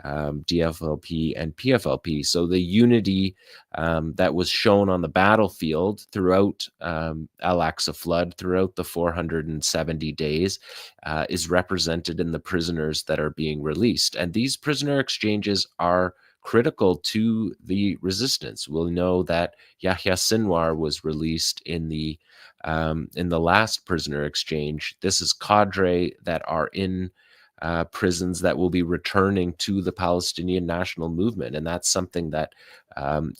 DFLP and PFLP. So the unity that was shown on the battlefield throughout Al-Aqsa flood, throughout the 470 days, is represented in the prisoners that are being released. And these prisoner exchanges are critical to the resistance. We'll know that Yahya Sinwar was released in the last prisoner exchange. This is cadre that are in prisons that will be returning to the Palestinian national movement. And that's something that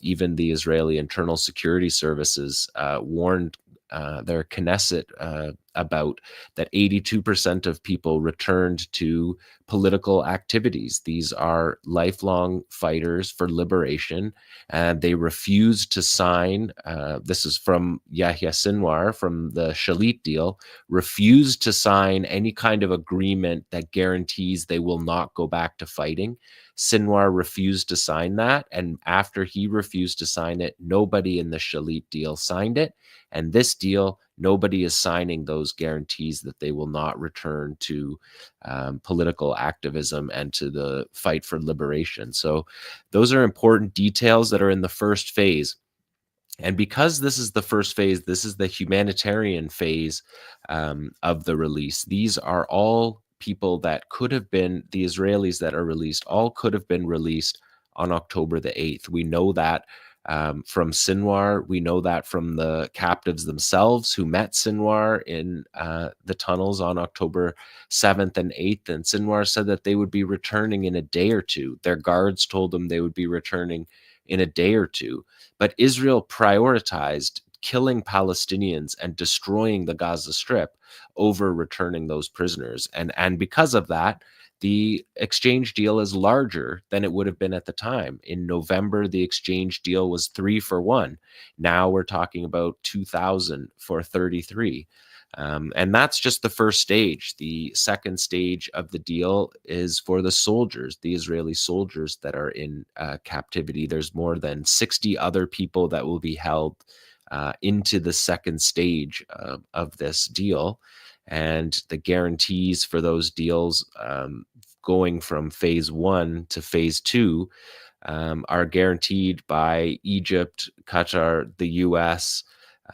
even the Israeli Internal Security Services warned their Knesset about, that 82% of people returned to political activities. These are lifelong fighters for liberation, and they refused to sign, this is from Yahya Sinwar, from the Shalit deal, refused to sign any kind of agreement that guarantees they will not go back to fighting. Sinwar refused to sign that, and after he refused to sign it, nobody in the Shalit deal signed it. And this deal, nobody is signing those guarantees that they will not return to political activism and to the fight for liberation. So those are important details that are in the first phase. And because this is the first phase, this is the humanitarian phase of the release. These are all people that could have been, the Israelis that are released, all could have been released on October the 8th. We know that from Sinwar. We know that from the captives themselves who met Sinwar in the tunnels on October 7th and 8th. And Sinwar said that they would be returning in a day or two. Their guards told them they would be returning in a day or two. But Israel prioritized killing Palestinians and destroying the Gaza Strip over returning those prisoners. And because of that, the exchange deal is larger than it would have been at the time. In November, the exchange deal was 3 for 1. Now we're talking about 2,000 for 33. And that's just the first stage. The second stage of the deal is for the soldiers, the Israeli soldiers that are in captivity. There's more than 60 other people that will be held into the second stage of this deal. And the guarantees for those deals going from phase 1 to phase 2 are guaranteed by Egypt, Qatar, the US.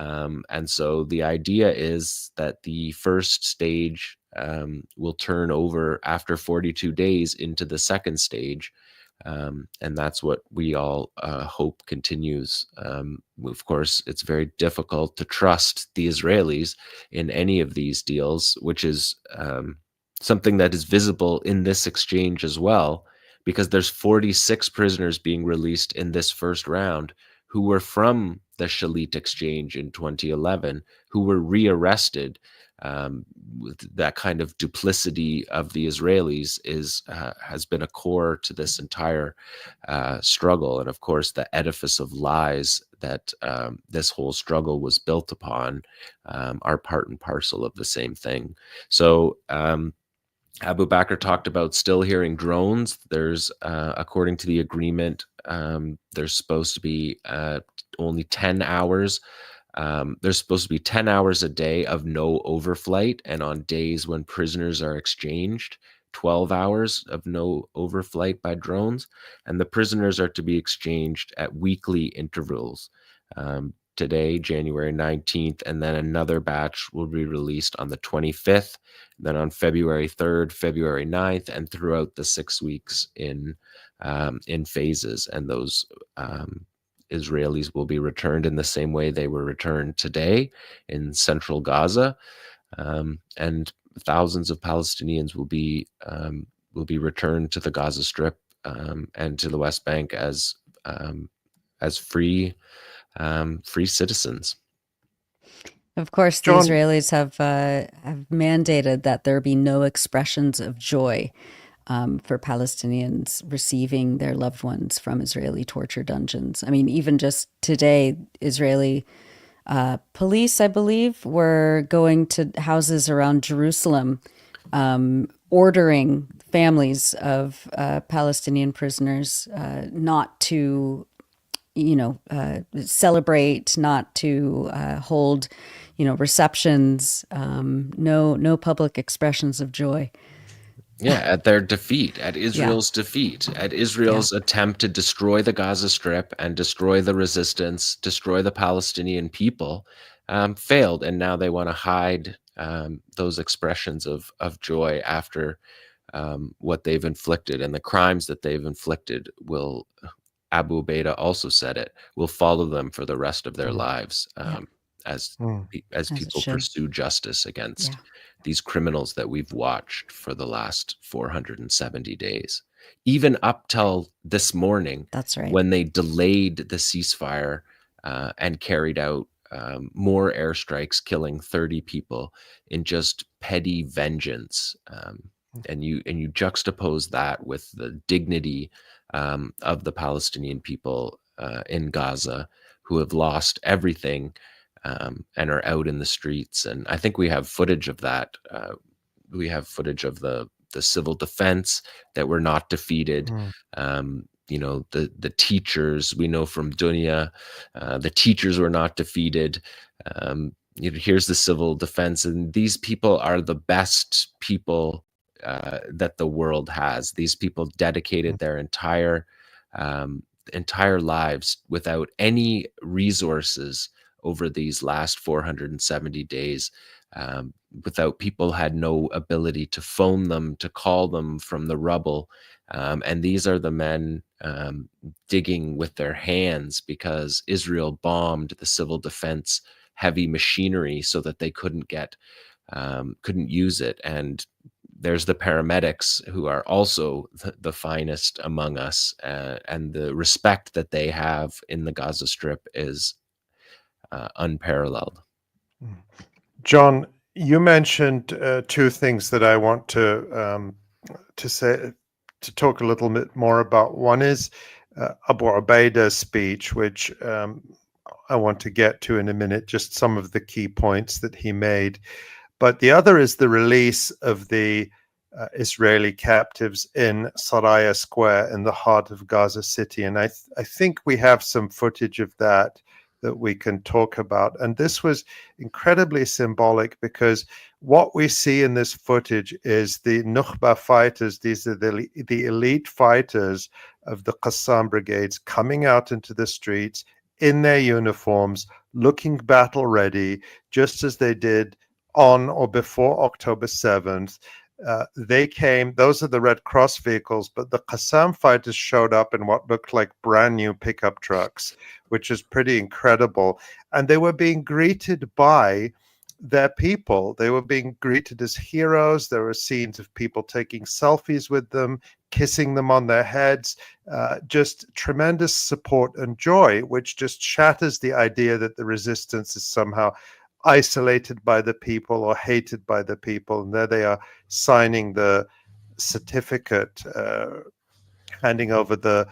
And so the idea is that the first stage will turn over after 42 days into the second stage. And that's what we all hope continues. Of course, it's very difficult to trust the Israelis in any of these deals, which is something that is visible in this exchange as well, because there's 46 prisoners being released in this first round who were from the Shalit exchange in 2011, who were rearrested. With that kind of duplicity of the Israelis has been a core to this entire struggle. And of course, the edifice of lies that this whole struggle was built upon are part and parcel of the same thing. So Abu Bakr talked about still hearing drones. There's, according to the agreement, there's supposed to be only 10 hours. There's supposed to be 10 hours a day of no overflight. And on days when prisoners are exchanged, 12 hours of no overflight by drones. And the prisoners are to be exchanged at weekly intervals. Today, January 19th, and then another batch will be released on the 25th, then on February 3rd, February 9th, and throughout the 6 weeks in phases. And those Israelis will be returned in the same way they were returned today in central Gaza, and thousands of Palestinians will be returned to the Gaza Strip and to the West Bank as free citizens. Of course, the John- Israelis have mandated that there be no expressions of joy for Palestinians receiving their loved ones from Israeli torture dungeons. I mean, even just today, Israeli police, I believe, were going to houses around Jerusalem, ordering families of Palestinian prisoners not to celebrate, not to hold, receptions, no public expressions of joy. Yeah, at their defeat, at Israel's defeat, at Israel's attempt to destroy the Gaza Strip and destroy the resistance, destroy the Palestinian people, failed. And now they want to hide those expressions of joy after what they've inflicted, and the crimes that they've inflicted will, Abu Obeida also said it, will follow them for the rest of their lives as people pursue justice against these criminals that we've watched for the last 470 days. Even up till this morning, That's right, when they delayed the ceasefire and carried out more airstrikes, killing 30 people in just petty vengeance. And you juxtapose that with the dignity of the Palestinian people in Gaza, who have lost everything and are out in the streets. And I think we have footage of that. We have footage of the civil defense that were not defeated. The teachers, we know from Dunya, the teachers were not defeated. Here's the civil defense, and these people are the best people that the world has. These people dedicated their entire lives without any resources over these last 470 days. Without people had no ability to phone them, to call them from the rubble. And these are the men digging with their hands because Israel bombed the civil defense heavy machinery so that they couldn't use it. And there's the paramedics who are also the finest among us, and the respect that they have in the Gaza Strip is unparalleled. John, you mentioned two things that I want to talk a little bit more about. One is Abu Obeida's speech, which I want to get to in a minute, just some of the key points that he made. But the other is the release of the Israeli captives in Saraya Square in the heart of Gaza City. And I think we have some footage of that we can talk about. And this was incredibly symbolic, because what we see in this footage is the Nukhba fighters. These are the elite fighters of the Qassam brigades coming out into the streets in their uniforms, looking battle ready, just as they did on or before October 7th. They came, those are the Red Cross vehicles, but the Qassam fighters showed up in what looked like brand new pickup trucks, which is pretty incredible. And they were being greeted by their people. They were being greeted as heroes. There were scenes of people taking selfies with them, kissing them on their heads, just tremendous support and joy, which just shatters the idea that the resistance is somehow isolated by the people or hated by the people. And there they are signing the certificate, handing over the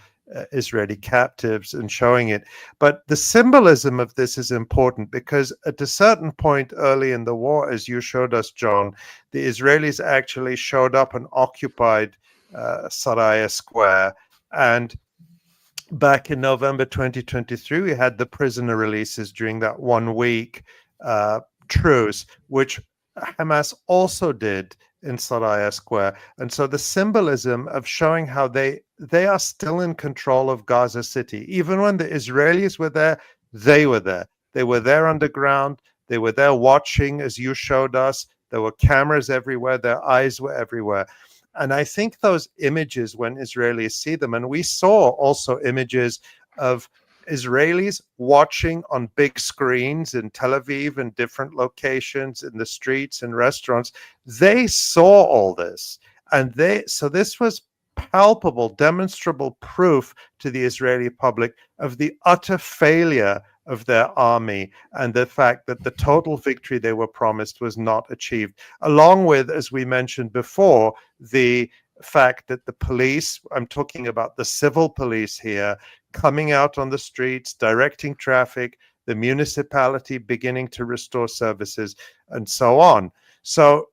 Israeli captives and showing it. But the symbolism of this is important, because at a certain point early in the war, as you showed us, John, the Israelis actually showed up and occupied Saraya Square. And back in November 2023, we had the prisoner releases during that 1 week truce, which Hamas also did in Saraya Square. And so the symbolism of showing how they are still in control of Gaza City. Even when the Israelis were there, they were there. They were there underground. They were there watching, as you showed us. There were cameras everywhere. Their eyes were everywhere. And I think those images, when Israelis see them, and we saw also images of Israelis watching on big screens in Tel Aviv and different locations, in the streets and restaurants, they saw all this. And so this was palpable, demonstrable proof to the Israeli public of the utter failure of their army, and the fact that the total victory they were promised was not achieved, along with, as we mentioned before, the fact that the police, I'm talking about the civil police here, coming out on the streets, directing traffic, the municipality beginning to restore services, and so on. So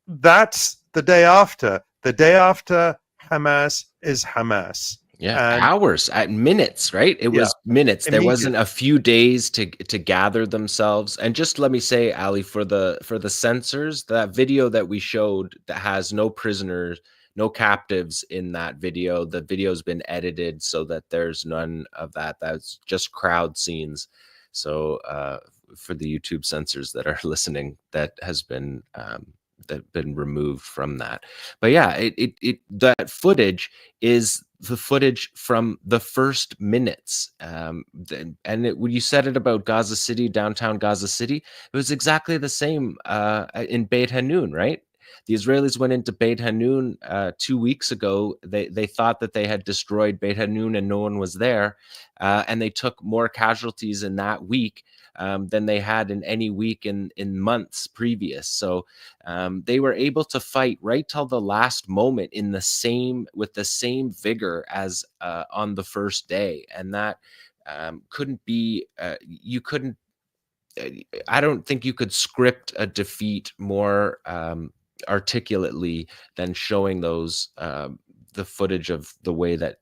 that's the day after. The day after Hamas is Hamas. Yeah, hours, at minutes, right? It was minutes. There wasn't a few days to gather themselves. And just let me say, Ali, for the censors, that video that we showed that has no prisoners, no captives in that video. The video's been edited so that there's none of that. That's just crowd scenes. So for the YouTube censors that are listening, that has been removed from that. But yeah, that footage is the footage from the first minutes. When you said it about Gaza City, downtown Gaza City, it was exactly the same in Beit Hanun, right? The Israelis went into Beit Hanun 2 weeks ago. They thought that they had destroyed Beit Hanun and no one was there. And they took more casualties in that week than they had in any week in months previous. So they were able to fight right till the last moment with the same vigor as on the first day. And that couldn't be, I don't think you could script a defeat more articulately than showing those the footage of the way that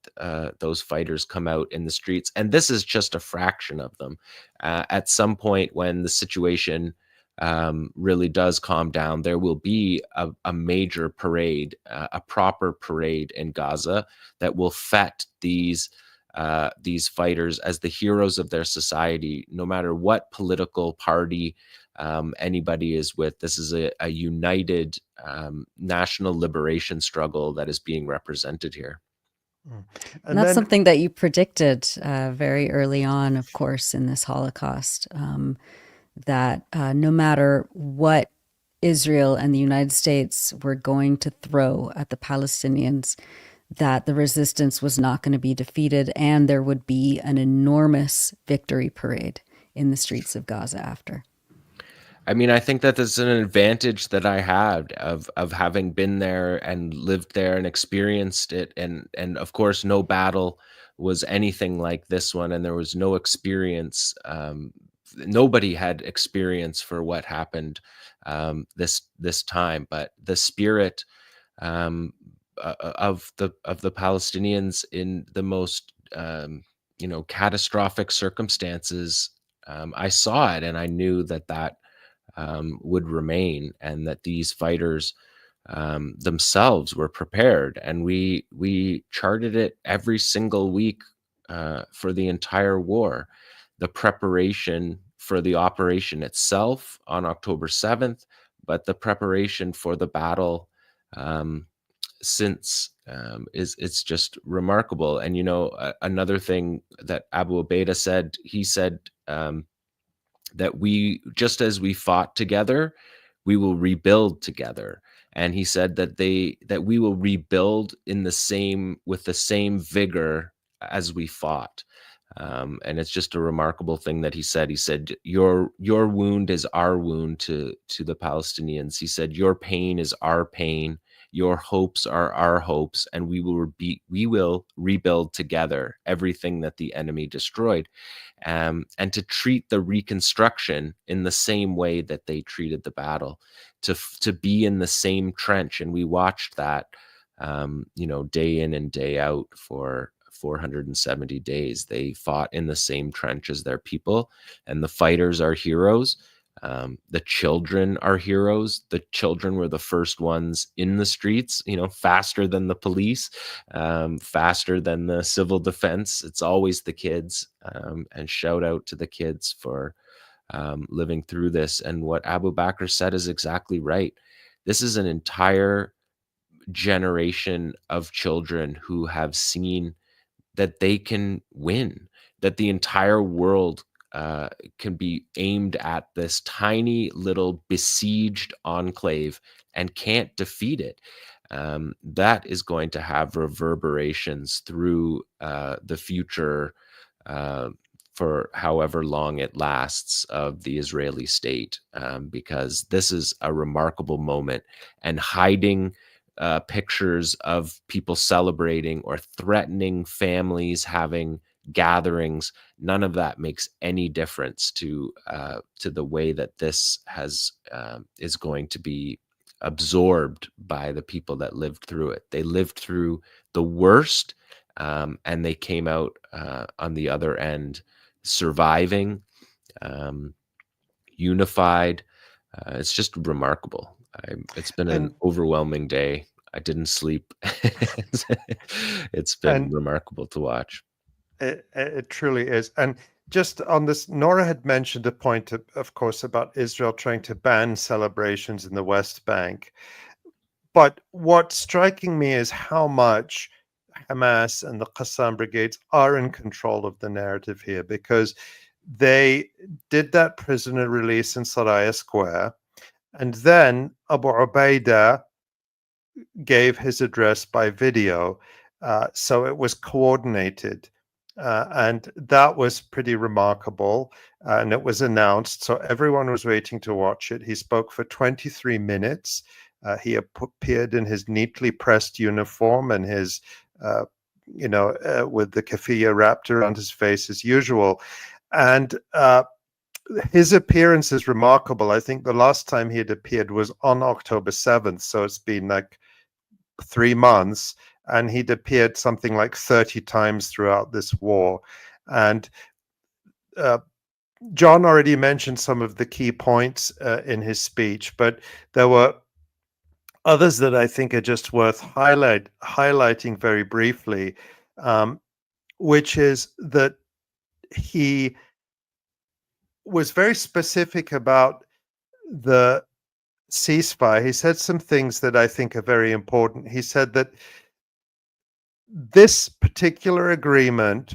those fighters come out in the streets. And this is just a fraction of them. At some point when the situation really does calm down, there will be a major parade, a proper parade in Gaza that will fet these fighters as the heroes of their society, no matter what political party anybody is with. This is a united national liberation struggle that is being represented here. And that's something that you predicted very early on, of course, in this Holocaust, that no matter what Israel and the United States were going to throw at the Palestinians, that the resistance was not going to be defeated, and there would be an enormous victory parade in the streets of Gaza after. I mean, I think that there's an advantage that I had of having been there and lived there and experienced it, and of course, no battle was anything like this one, and there was no experience. Nobody had experience for what happened this time, but the spirit of the Palestinians in the most catastrophic circumstances. I saw it, and I knew that would remain, and that these fighters themselves were prepared, and we charted it every single week for the entire war. The preparation for the operation itself on October 7th, but the preparation for the battle since it's just remarkable. And another thing that Abu Obeida said, he said that we, just as we fought together, we will rebuild together. And he said that we will rebuild with the same vigor as we fought. And it's just a remarkable thing that he said. He said, your wound is our wound to the Palestinians. He said, your pain is our pain. Your hopes are our hopes, and we will rebuild together everything that the enemy destroyed. And to treat the reconstruction in the same way that they treated the battle, to be in the same trench. And we watched that, day in and day out for 470 days. They fought in the same trench as their people, and the fighters are heroes. The children are heroes. The children were the first ones in the streets, faster than the police, faster than the civil defense. It's always the kids, and shout out to the kids for living through this. And what Abu Bakr said is exactly right. This is an entire generation of children who have seen that they can win, that the entire world can be aimed at this tiny little besieged enclave and can't defeat it. That is going to have reverberations through the future for however long it lasts of the Israeli state, because this is a remarkable moment. And hiding pictures of people celebrating or threatening families having gatherings, none of that makes any difference to the way that this is going to be absorbed by the people that lived through it. They lived through the worst, and they came out on the other end surviving, unified. It's just remarkable. It's been an overwhelming day. I didn't sleep. It's been remarkable to watch. It truly is. And just on this, Nora had mentioned a point, of course, about Israel trying to ban celebrations in the West Bank. But what's striking me is how much Hamas and the Qassam brigades are in control of the narrative here, because they did that prisoner release in Saraya Square, and then Abu Obeida gave his address by video, so it was coordinated. And that was pretty remarkable. And it was announced, so everyone was waiting to watch it. He spoke for 23 minutes. He appeared in his neatly pressed uniform and his, with the keffiyeh wrapped around his face as usual. And his appearance is remarkable. I think the last time he had appeared was on October 7th. So it's been like 3 months. And he'd appeared something like 30 times throughout this war. And John already mentioned some of the key points in his speech, but there were others that I think are just worth highlighting very briefly, which is that he was very specific about the ceasefire. He said some things that I think are very important. He said that this particular agreement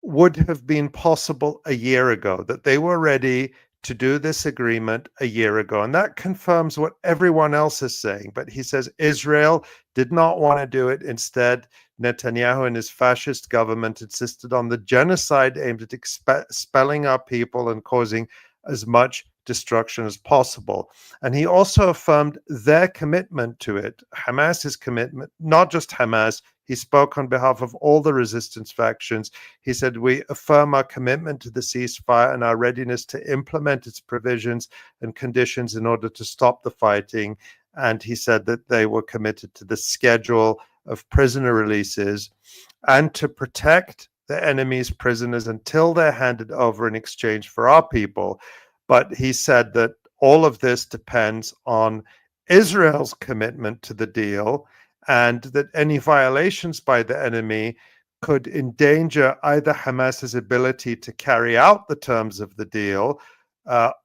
would have been possible a year ago, that they were ready to do this agreement a year ago. And that confirms what everyone else is saying. But he says Israel did not want to do it. Instead, Netanyahu and his fascist government insisted on the genocide aimed at expelling our people and causing as much destruction as possible. And he also affirmed their commitment to it, Hamas's commitment, not just Hamas. He spoke on behalf of all the resistance factions. He said, we affirm our commitment to the ceasefire and our readiness to implement its provisions and conditions in order to stop the fighting. And he said that they were committed to the schedule of prisoner releases and to protect the enemy's prisoners until they're handed over in exchange for our people. But he said that all of this depends on Israel's commitment to the deal, and that any violations by the enemy could endanger either Hamas's ability to carry out the terms of the deal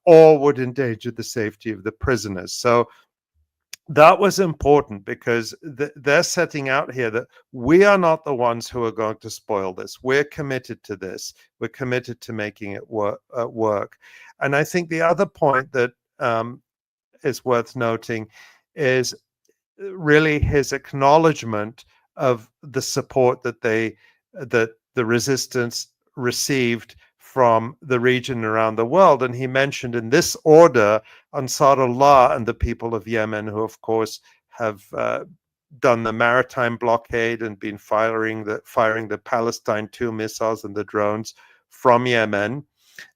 or would endanger the safety of the prisoners. So that was important because they're setting out here that we are not the ones who are going to spoil this. We're committed to this. We're committed to making it work. And I think the other point that is worth noting is really his acknowledgement of the support that the resistance received from the region around the world. And he mentioned in this order Ansarullah and the people of Yemen, who of course have done the maritime blockade and been firing the Palestine 2 missiles and the drones from Yemen.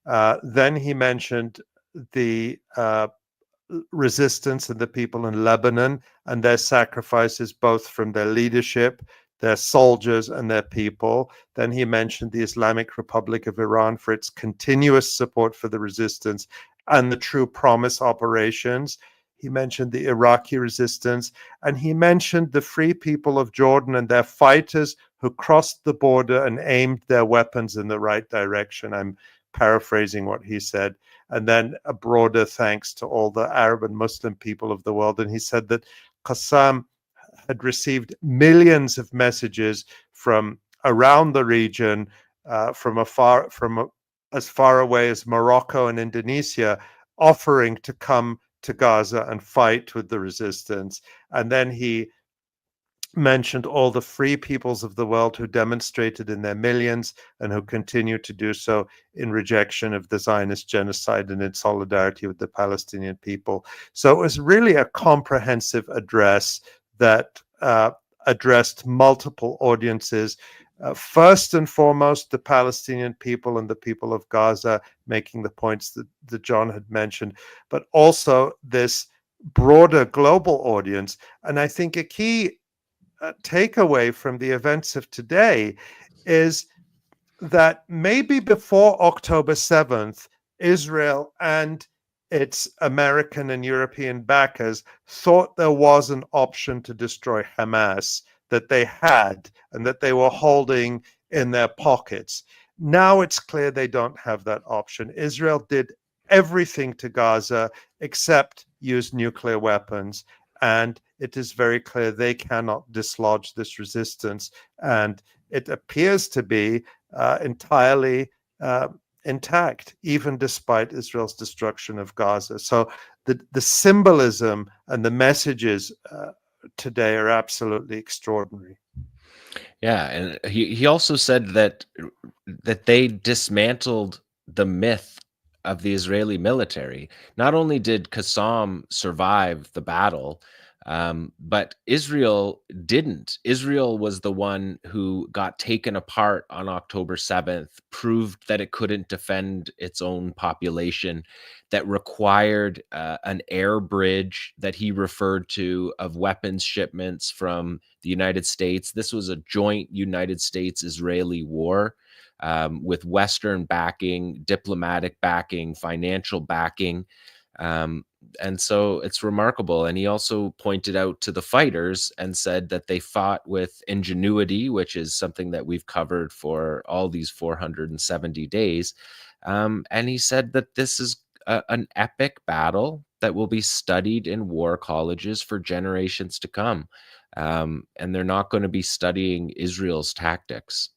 Then he mentioned the resistance and the people in Lebanon and their sacrifices, both from their leadership, their soldiers, and their people. Then he mentioned the Islamic Republic of Iran for its continuous support for the resistance and the True Promise operations. He mentioned the Iraqi resistance, and he mentioned the Free People of Jordan and their fighters who crossed the border and aimed their weapons in the right direction. I'm paraphrasing what he said. And then a broader thanks to all the Arab and Muslim people of the world. And he said that Qassam had received millions of messages from around the region, from as far away as Morocco and Indonesia, offering to come to Gaza and fight with the resistance. And then he mentioned all the free peoples of the world who demonstrated in their millions and who continue to do so in rejection of the Zionist genocide and in solidarity with the Palestinian people. So it was really a comprehensive address that addressed multiple audiences. First and foremost, the Palestinian people and the people of Gaza, making the points that John had mentioned, but also this broader global audience. And I think a key takeaway from the events of today is that maybe before October 7th, Israel and its American and European backers thought there was an option to destroy Hamas that they had and that they were holding in their pockets. Now it's clear they don't have that option. Israel did everything to Gaza except use nuclear weapons. And it is very clear they cannot dislodge this resistance. And it appears to be entirely intact, even despite Israel's destruction of Gaza. So the symbolism and the messages today are absolutely extraordinary. Yeah, and he also said that they dismantled the myth of the Israeli military. Not only did Qassam survive the battle, but Israel didn't. Israel was the one who got taken apart on October 7th, proved that it couldn't defend its own population, that required an air bridge that he referred to of weapons shipments from the United States. This was a joint United States-Israeli war with Western backing, diplomatic backing, financial backing. And so it's remarkable. And he also pointed out to the fighters and said that they fought with ingenuity, which is something that we've covered for all these 470 days. And he said that this is an epic battle that will be studied in war colleges for generations to come. And they're not going to be studying Israel's tactics.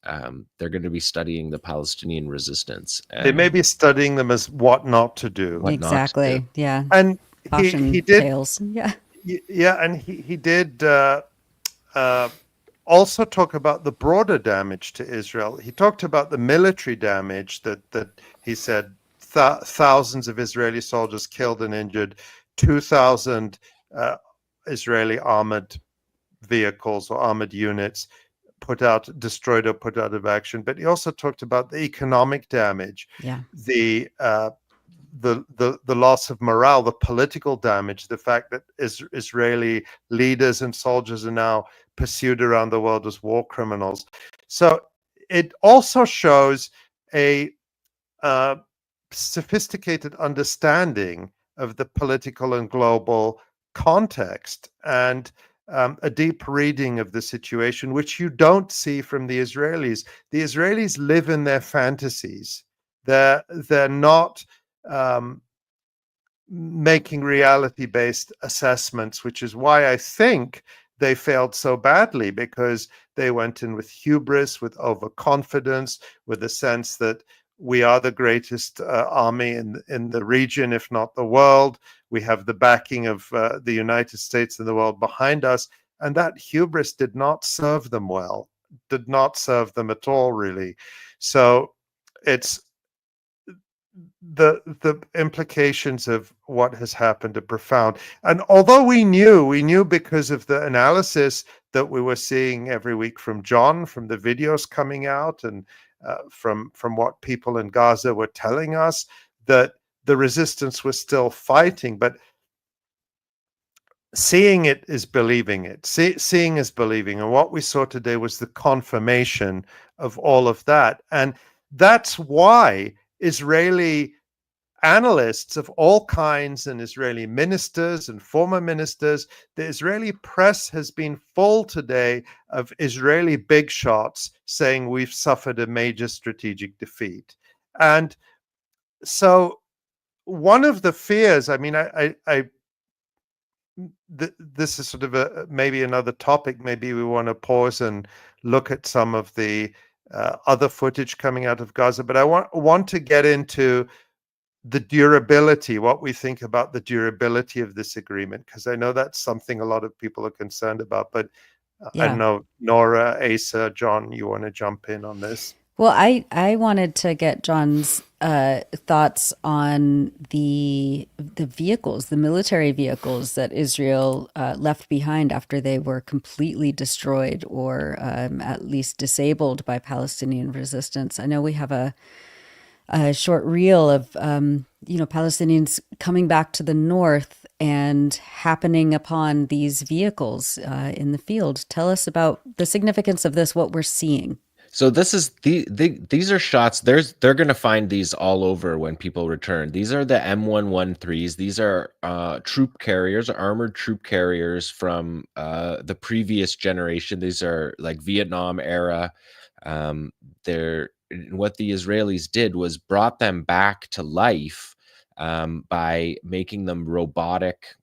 They're going to be studying the Palestinian resistance. They may be studying them as what not to do. What not to Exactly. do. Yeah. And Caution he did, tales. Yeah. yeah, and he did also talk about the broader damage to Israel. He talked about the military damage that he said thousands of Israeli soldiers killed and injured, 2,000 Israeli armored vehicles or armored units destroyed or put out of action. But he also talked about the economic damage, Yeah. the loss of morale, the political damage, the fact that Israeli leaders and soldiers are now pursued around the world as war criminals. So it also shows a sophisticated understanding of the political and global context, and a deep reading of the situation, which you don't see from the Israelis. The Israelis live in their fantasies. They're not making reality-based assessments, which is why I think they failed so badly, because they went in with hubris, with overconfidence, with a sense that we are the greatest army in the region, if not the world. We have the backing of the United States and the world behind us. And that hubris did not serve them well, did not serve them at all, really. So it's the implications of what has happened are profound. And although we knew because of the analysis that we were seeing every week from John, from the videos coming out, and from what people in Gaza were telling us, that the resistance was still fighting. But seeing it is believing it. Seeing is believing. And what we saw today was the confirmation of all of that. And that's why Israeli analysts of all kinds, and Israeli ministers and former ministers, the Israeli press has been full today of Israeli big shots saying we've suffered a major strategic defeat. And so one of the fears, I mean, this is sort of maybe another topic. Maybe we want to pause and look at some of the other footage coming out of Gaza, but I want to get into the durability, what we think about the durability of this agreement, because I know that's something a lot of people are concerned about. But I don't know, Nora, Asa, John, you want to jump in on this? Well, I wanted to get John's thoughts on the vehicles, the military vehicles that Israel left behind after they were completely destroyed, or at least disabled by Palestinian resistance. I know we have a short reel of Palestinians coming back to the north and happening upon these vehicles in the field. Tell us about the significance of this, what we're seeing. So this is these are shots. They're going to find these all over when people return. These are the M113s. These are troop carriers, armored troop carriers from the previous generation. These are like Vietnam era. What the Israelis did was brought them back to life by making them robotic,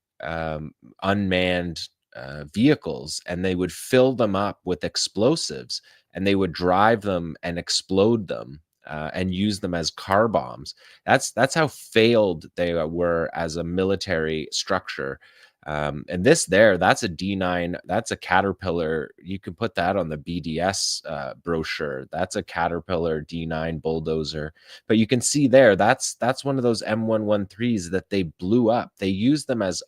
unmanned vehicles, and they would fill them up with explosives, and they would drive them and explode them and use them as car bombs. That's how failed they were as a military structure. And that's a D9, that's a Caterpillar. You can put that on the BDS brochure. That's a Caterpillar D9 bulldozer. But you can see there, that's one of those M113s that they blew up. They used them as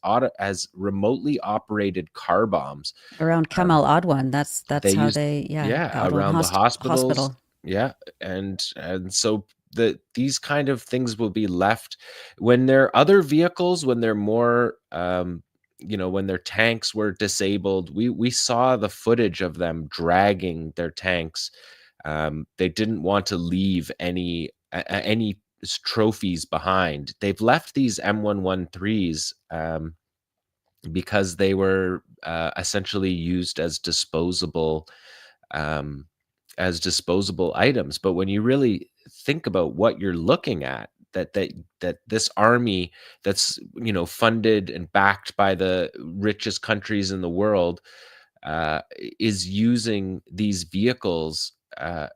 remotely operated car bombs around Kamal Adwan. That's how used, they around the hospitals. Yeah, and so these kind of things will be left when there are other vehicles, when they're more when their tanks were disabled. We saw the footage of them dragging their tanks. They didn't want to leave any trophies behind. They've left these M113s because they were essentially used as disposable items. But when you really think about what you're looking at, that this army that's, you know, funded and backed by the richest countries in the world is using these vehicles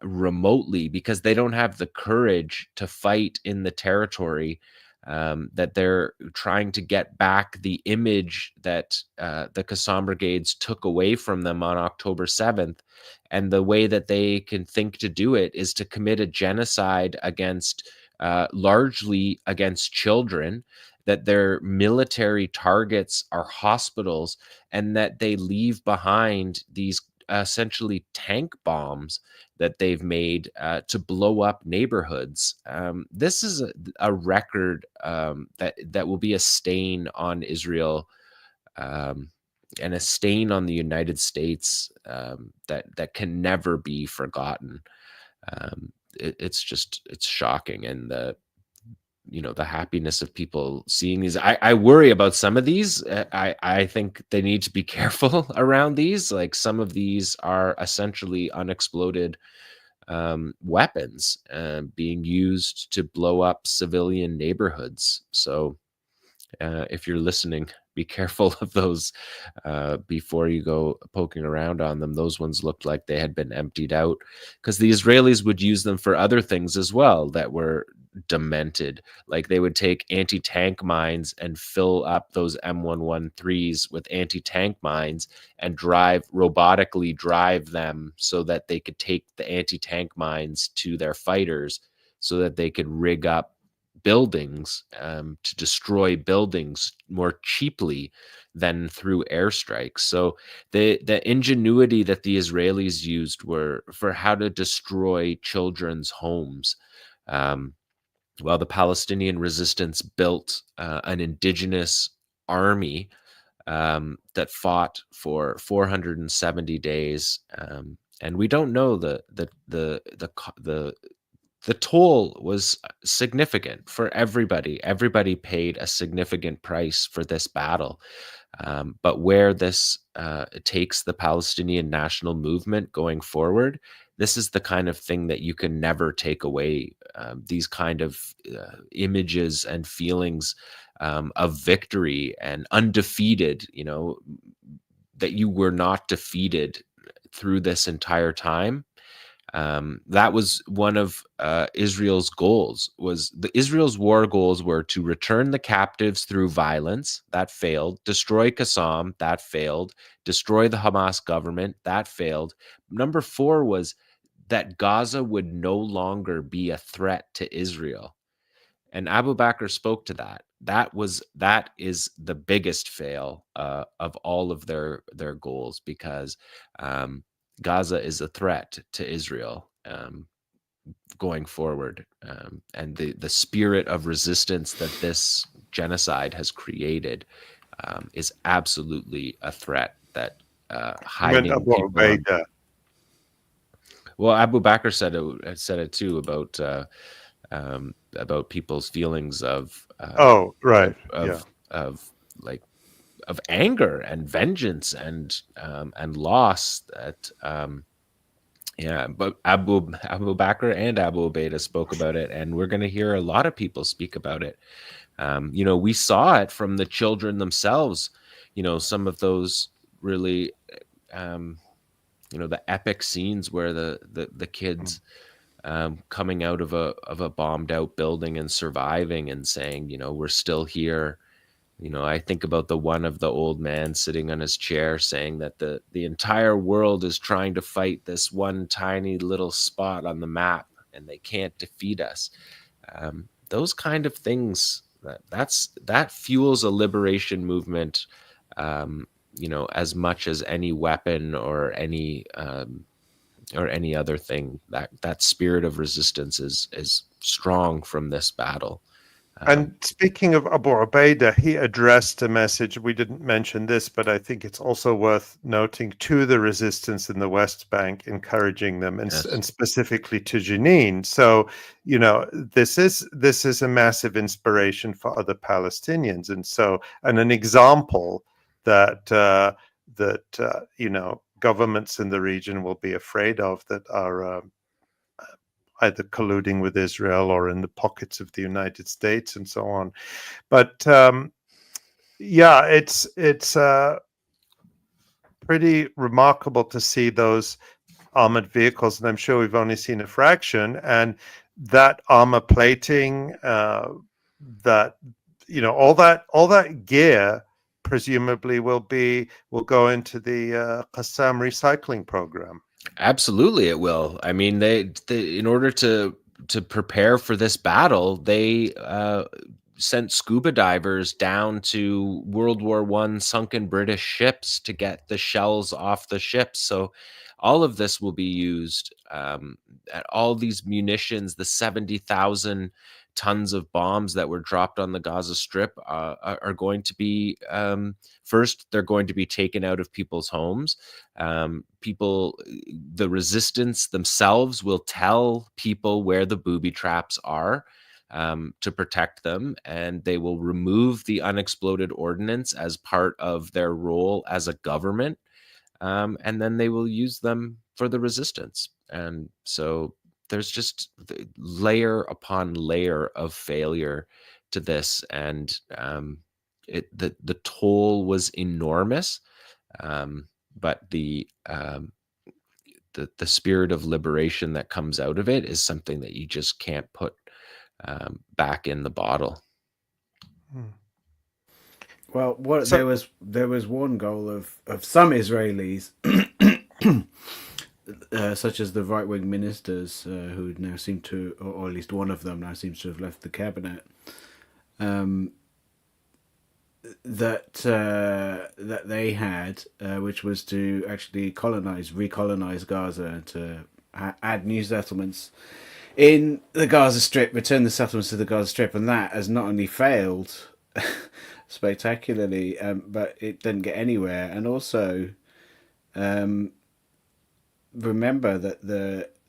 remotely because they don't have the courage to fight in the territory, that they're trying to get back the image that the Qassam brigades took away from them on October 7th. And the way that they can think to do it is to commit a genocide against largely against children, that their military targets are hospitals, and that they leave behind these essentially tank bombs that they've made to blow up neighborhoods. This is a record that will be a stain on Israel, and a stain on the United States, that can never be forgotten. It's shocking, and the happiness of people seeing these. I worry about some of these. I think they need to be careful around these. Like, some of these are essentially unexploded weapons being used to blow up civilian neighborhoods. So if you're listening, be careful of those before you go poking around on them. Those ones looked like they had been emptied out, because the Israelis would use them for other things as well that were demented. Like, they would take anti-tank mines and fill up those M113s with anti-tank mines and robotically drive them so that they could take the anti-tank mines to their fighters so that they could rig up buildings to destroy buildings more cheaply than through airstrikes. So the ingenuity that the Israelis used were for how to destroy children's homes, while the Palestinian resistance built an indigenous army that fought for 470 days, and we don't know the toll was significant for everybody. Everybody paid a significant price for this battle. But where this takes the Palestinian national movement going forward, this is the kind of thing that you can never take away. These kind of images and feelings of victory and undefeated, that you were not defeated through this entire time. That was one of Israel's goals. Israel's war goals were to return the captives through violence. That failed. Destroy Qassam. That failed. Destroy the Hamas government. That failed. Number 4 was that Gaza would no longer be a threat to Israel. And Abu Bakr spoke to that. That is the biggest fail of all of their goals, because Gaza is a threat to Israel going forward, and the spirit of resistance that this genocide has created is absolutely a threat. That hiding Abu Obeida. Well, Abu Bakr said it too about people's feelings of of anger and vengeance and loss. That but Abu Bakr and Abu Obeida spoke about it, and we're going to hear a lot of people speak about it. We saw it from the children themselves. Some of those really the epic scenes where the kids coming out of a bombed out building and surviving and saying, we're still here. I think about the one of the old man sitting on his chair saying that the entire world is trying to fight this one tiny little spot on the map and they can't defeat us. Those kind of things, that fuels a liberation movement, as much as any weapon or any other thing. That spirit of resistance is strong from this battle. And speaking of Abu Obeida, he addressed a message. We didn't mention this, but I think it's also worth noting, to the resistance in the West Bank, encouraging them, and specifically to Jenin. So, this is a massive inspiration for other Palestinians, and an example that governments in the region will be afraid of, that are either colluding with Israel or in the pockets of the United States and so on. But yeah, it's pretty remarkable to see those armored vehicles, and I'm sure we've only seen a fraction. And that armor plating, that all that gear presumably will go into the 𝐓𝐡𝐞 recycling program. Absolutely, it will. I mean, they in order to prepare for this battle, they sent scuba divers down to World War I sunken British ships to get the shells off the ships. So all of this will be used. At all these munitions, the 70,000 tons of bombs that were dropped on the Gaza Strip are going to be, first, they're going to be taken out of people's homes. The resistance themselves will tell people where the booby traps are to protect them, and they will remove the unexploded ordnance as part of their role as a government, and then they will use them for the resistance. And so there's just layer upon layer of failure to this, and the toll was enormous, but the spirit of liberation that comes out of it is something that you just can't put back in the bottle. Well, there was one goal of some Israelis, such as the right-wing ministers, who now seem to, or at least one of them now seems to have left the cabinet, that they had, which was to actually recolonize Gaza, and to add new settlements in the Gaza Strip, return the settlements to the Gaza Strip, and that has not only failed spectacularly, but it didn't get anywhere. And also, remember that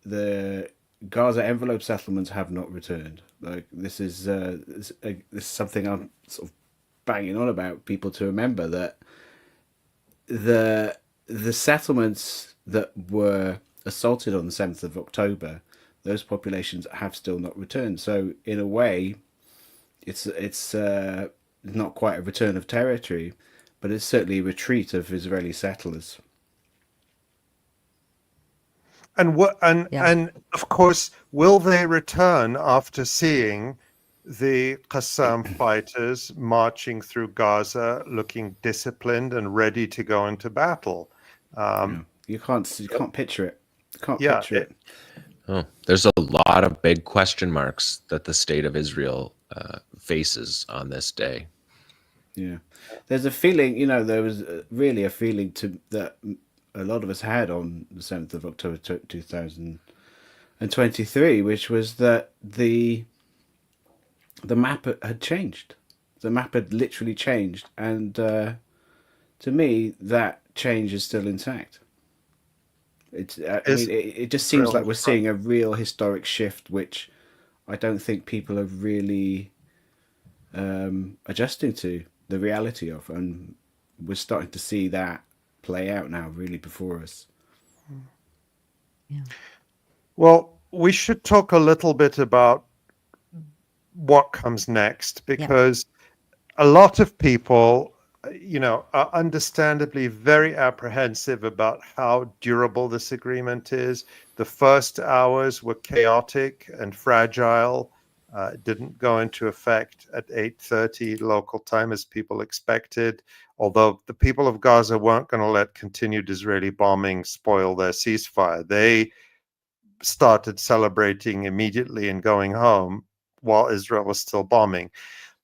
the Gaza envelope settlements have not returned. Like, this is something I'm sort of banging on about people to remember, that the settlements that were assaulted on the 7th of October, those populations have still not returned. So in a way, it's not quite a return of territory, but it's certainly a retreat of Israeli settlers. And of course, will they return after seeing the 𝐓𝐡𝐞 fighters marching through Gaza, looking disciplined and ready to go into battle? You can't picture it. Picture it. Oh, there's a lot of big question marks that the state of Israel faces on this day. Yeah, there's a feeling, there was really a feeling that a lot of us had on the 7th of October 2023, which was that the map had changed. The map had literally changed, and to me, that change is still intact. It just seems like we're seeing a real historic shift, which I don't think people are really adjusting to the reality of, and we're starting to see that play out now, really, before us. Yeah. Well, we should talk a little bit about what comes next, because a lot of people, are understandably very apprehensive about how durable this agreement is. The first hours were chaotic and fragile. It didn't go into effect at 8:30 local time as people expected, although the people of Gaza weren't going to let continued Israeli bombing spoil their ceasefire. They started celebrating immediately and going home while Israel was still bombing.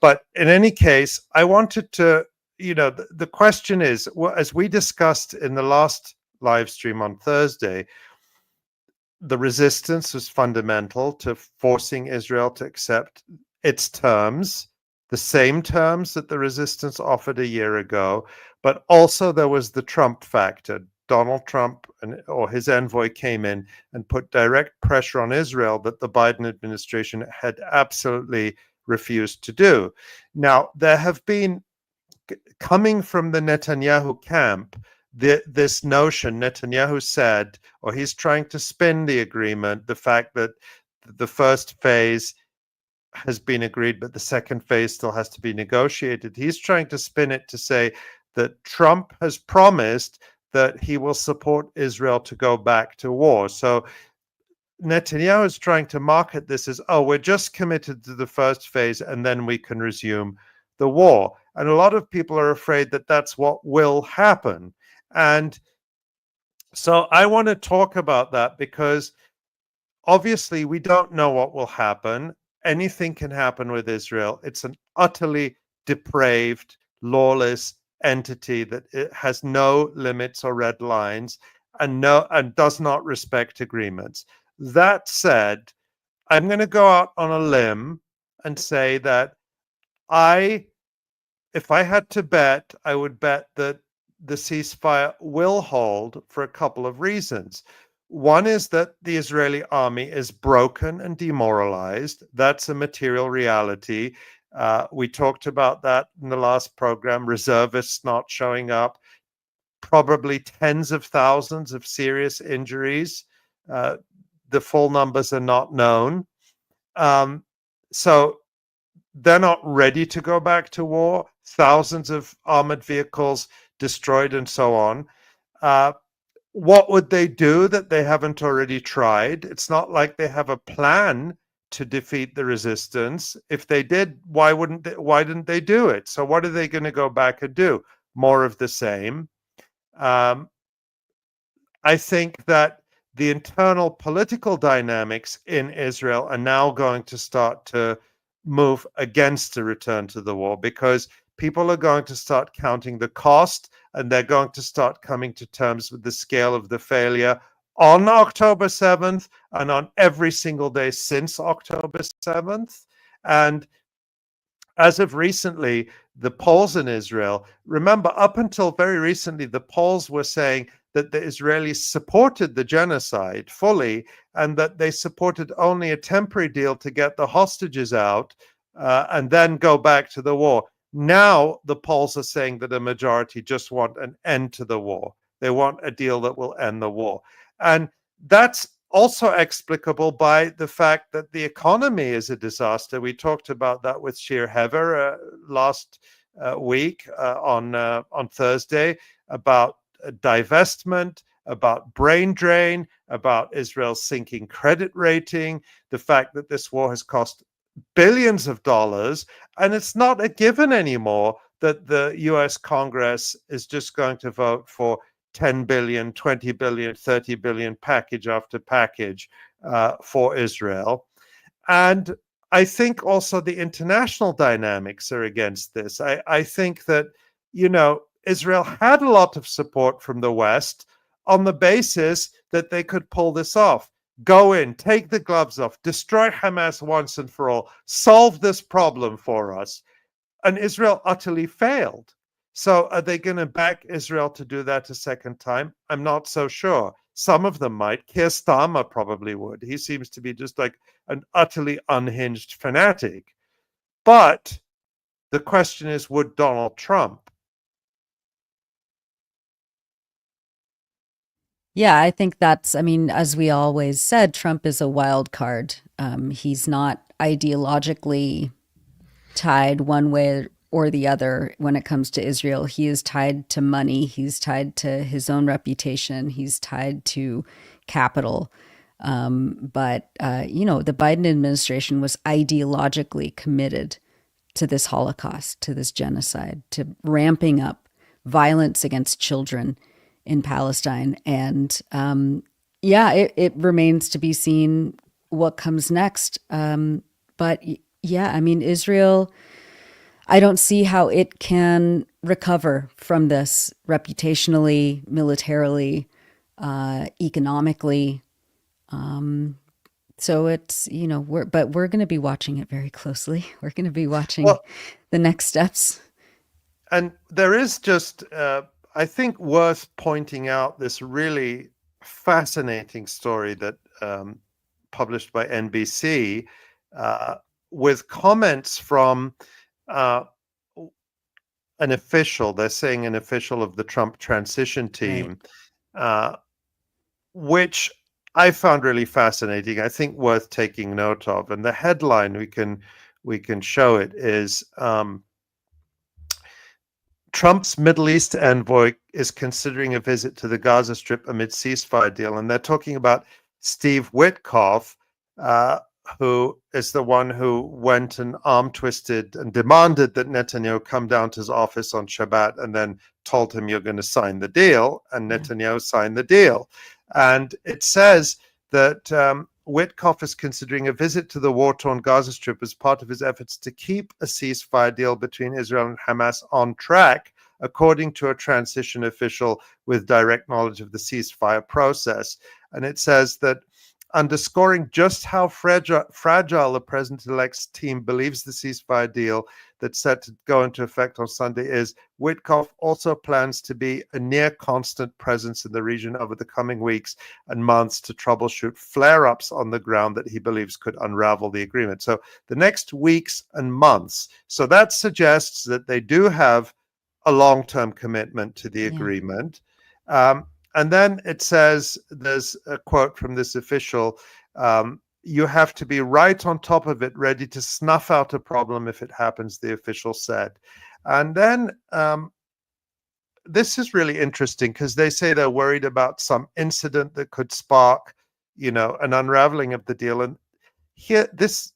But in any case, I wanted to, the question is, as we discussed in the last live stream on Thursday, the resistance was fundamental to forcing Israel to accept its terms, the same terms that the resistance offered a year ago. But also there was the Trump factor. Donald Trump or his envoy came in and put direct pressure on Israel that the Biden administration had absolutely refused to do. Now, there have been, coming from the Netanyahu camp, this notion, Netanyahu said, or he's trying to spin the agreement, the fact that the first phase has been agreed, but the second phase still has to be negotiated. He's trying to spin it to say that Trump has promised that he will support Israel to go back to war. So Netanyahu is trying to market this as, oh, we're just committed to the first phase and then we can resume the war. And a lot of people are afraid that that's what will happen. And so I want to talk about that because obviously we don't know what will happen. Anything can happen with Israel. It's an utterly depraved, lawless entity that it has no limits or red lines and does not respect agreements. That said, I'm going to go out on a limb and say that if I had to bet, I would bet that the ceasefire will hold for a couple of reasons. One is that the Israeli army is broken and demoralized. That's a material reality. We talked about that in the last program, reservists not showing up, probably tens of thousands of serious injuries. The full numbers are not known. So they're not ready to go back to war. Thousands of armored vehicles destroyed and so on. What would they do that they haven't already tried? It's not like they have a plan to defeat the resistance. If they did, why didn't they do it? So what are they going to go back and do? More of the same. I think that the internal political dynamics in Israel are now going to start to move against a return to the war because people are going to start counting the cost and they're going to start coming to terms with the scale of the failure on October 7th and on every single day since October 7th. And as of recently, the polls in Israel, remember, up until very recently, the polls were saying that the Israelis supported the genocide fully and that they supported only a temporary deal to get the hostages out and then go back to the war. Now the polls are saying that a majority just want an end to the war. They want a deal that will end the war. And that's also explicable by the fact that the economy is a disaster. We talked about that with Shir Hever last week on Thursday about divestment, about brain drain, about Israel's sinking credit rating, the fact that this war has cost billions of dollars, and it's not a given anymore that the US Congress is just going to vote for 10 billion, 20 billion, 30 billion package after package for Israel. And I think also the international dynamics are against this. I think that, Israel had a lot of support from the West on the basis that they could pull this off. Go in, take the gloves off, destroy Hamas once and for all, solve this problem for us. And Israel utterly failed. So are they going to back Israel to do that a second time? I'm not so sure. Some of them might. Keir Starmer probably would. He seems to be just like an utterly unhinged fanatic. But the question is, would Donald Trump? Yeah, I think as we always said, Trump is a wild card. He's not ideologically tied one way or the other when it comes to Israel. He is tied to money. He's tied to his own reputation. He's tied to capital. But the Biden administration was ideologically committed to this Holocaust, to this genocide, to ramping up violence against children in Palestine. And it remains to be seen what comes next. But Israel, I don't see how it can recover from this reputationally, militarily, economically. So it's, we're going to be watching it very closely. We're going to be watching the next steps. And there is just, I think, worth pointing out this really fascinating story that published by NBC with comments from an official. They're saying an official of the Trump transition team, which I found really fascinating, I think worth taking note of. And the headline, we can show it, is Trump's Middle East envoy is considering a visit to the Gaza Strip amid ceasefire deal. And they're talking about Steve Witkoff, who is the one who went and arm twisted and demanded that Netanyahu come down to his office on Shabbat and then told him, you're going to sign the deal. And Netanyahu signed the deal. And it says that Witkoff is considering a visit to the war-torn Gaza Strip as part of his efforts to keep a ceasefire deal between Israel and Hamas on track, according to a transition official with direct knowledge of the ceasefire process. And it says that, underscoring just how fragile the president-elect's team believes the ceasefire deal that's set to go into effect on Sunday is, Witkoff also plans to be a near constant presence in the region over the coming weeks and months to troubleshoot flare-ups on the ground that he believes could unravel the agreement. So the next weeks and months. So that suggests that they do have a long-term commitment to the agreement. And then it says, there's a quote from this official, you have to be right on top of it, ready to snuff out a problem if it happens, the official said. And then this is really interesting because they say they're worried about some incident that could spark, an unraveling of the deal. And here, this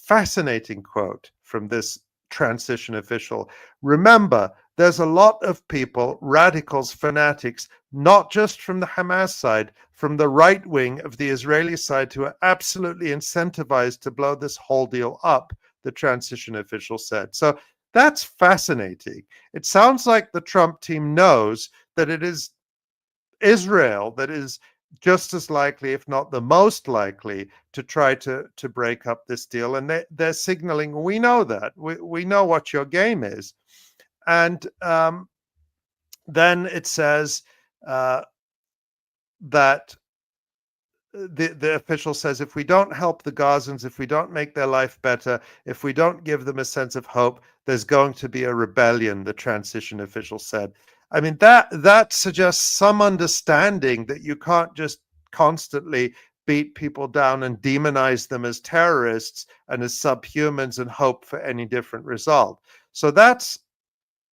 fascinating quote from this transition official. Remember, there's a lot of people, radicals, fanatics, not just from the Hamas side, from the right wing of the Israeli side, who are absolutely incentivized to blow this whole deal up, the transition official said. So that's fascinating. It sounds like the Trump team knows that it is Israel that is just as likely, if not the most likely, to try to break up this deal. And they're signaling, we know that. We know what your game is. And then it says that the official says, if we don't help the Gazans, if we don't make their life better, if we don't give them a sense of hope, there's going to be a rebellion, the transition official said. I mean, that suggests some understanding that you can't just constantly beat people down and demonize them as terrorists and as subhumans and hope for any different result. So that's,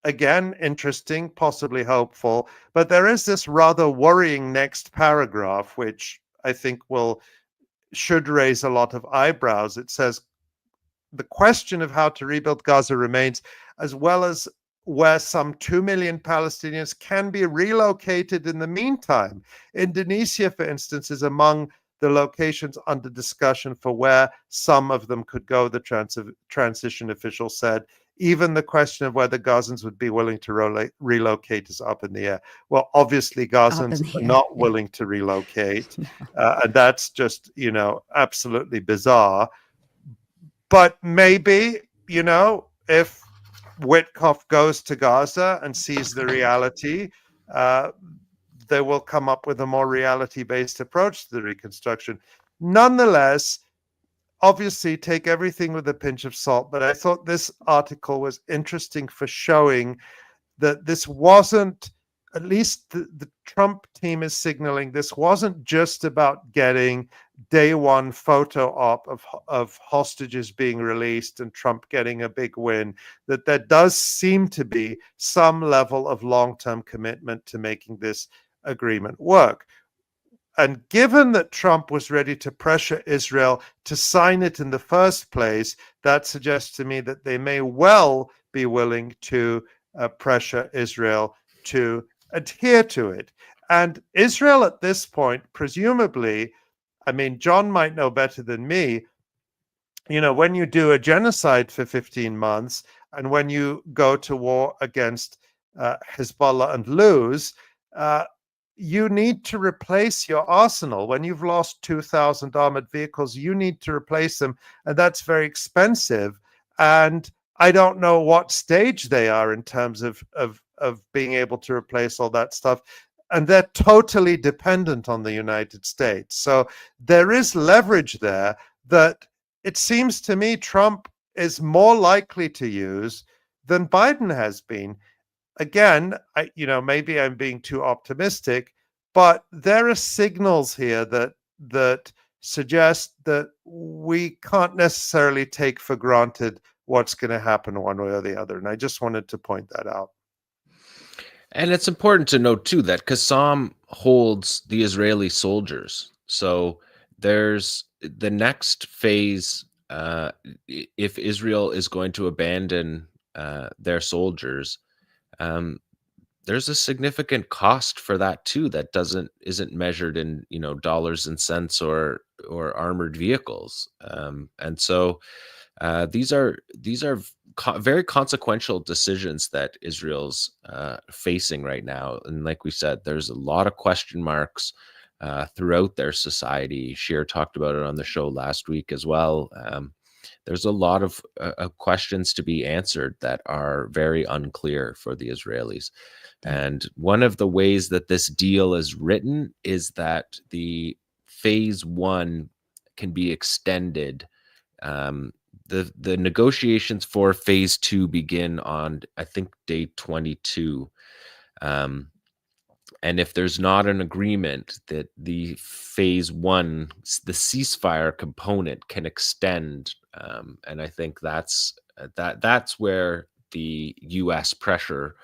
again, interesting, possibly hopeful, but there is this rather worrying next paragraph, which I think should raise a lot of eyebrows. It says, the question of how to rebuild Gaza remains, as well as where some 2 million Palestinians can be relocated in the meantime. Indonesia, for instance, is among the locations under discussion for where some of them could go, the transition official said. Even the question of whether Gazans would be willing to relocate is up in the air. Well, obviously, Gazans are not willing to relocate. And that's just, absolutely bizarre. But maybe, if Witkoff goes to Gaza and sees the reality, they will come up with a more reality-based approach to the reconstruction. Nonetheless, obviously, take everything with a pinch of salt, but I thought this article was interesting for showing that this wasn't, at least the Trump team is signaling, this wasn't just about getting day one photo op of hostages being released and Trump getting a big win, that there does seem to be some level of long-term commitment to making this agreement work. And given that Trump was ready to pressure Israel to sign it in the first place, that suggests to me that they may well be willing to pressure Israel to adhere to it. And Israel at this point, presumably, I mean, John might know better than me, when you do a genocide for 15 months and when you go to war against Hezbollah and lose, you need to replace your arsenal. When you've lost 2,000 armored vehicles, you need to replace them, and that's very expensive. And I don't know what stage they are in terms of being able to replace all that stuff. And they're totally dependent on the United States. So there is leverage there that it seems to me Trump is more likely to use than Biden has been. Again, maybe I'm being too optimistic, but there are signals here that that suggest that we can't necessarily take for granted what's going to happen one way or the other. And I just wanted to point that out. And it's important to note too that 𝐓𝐡𝐞 holds the Israeli soldiers. So there's the next phase. If Israel is going to abandon their soldiers, there's a significant cost for that too. That isn't measured in dollars and cents or armored vehicles. And so these are very consequential decisions that Israel's facing right now. And like we said, there's a lot of question marks throughout their society. Shir talked about it on the show last week as well. There's a lot of questions to be answered that are very unclear for the Israelis. And one of the ways that this deal is written is that the phase 1 can be extended. The negotiations for phase 2 begin on, I think, day 22. And if there's not an agreement, that the phase 1, the ceasefire component, can extend. And I think that's where the U.S. pressure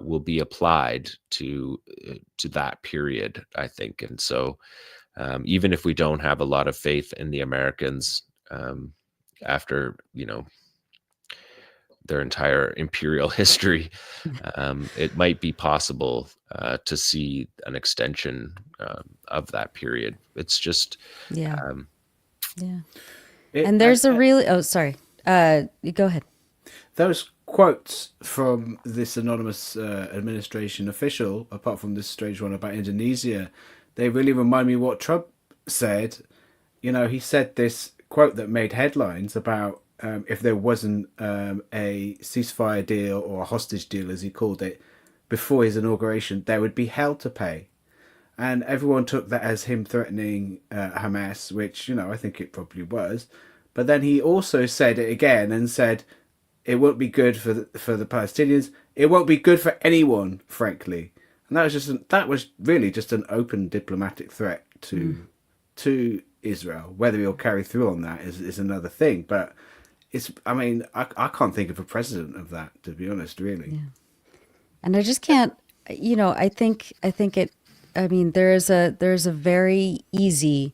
will be applied to that period, I think. And so even if we don't have a lot of faith in the Americans after their entire imperial history, it might be possible to see an extension of that period. It's just and there's sorry, you go ahead. Those quotes from this anonymous administration official, apart from this strange one about Indonesia, they really remind me what Trump said. He said this quote that made headlines about if there wasn't a ceasefire deal, or a hostage deal as he called it, before his inauguration, there would be hell to pay. And everyone took that as him threatening Hamas, which, I think it probably was. But then he also said it again and said it won't be good for the Palestinians. It won't be good for anyone, frankly. And that was really just an open diplomatic threat to Israel. Whether he'll carry through on that is another thing. But I can't think of a precedent of that, to be honest, really. Yeah. And I just can't, I think there's a very easy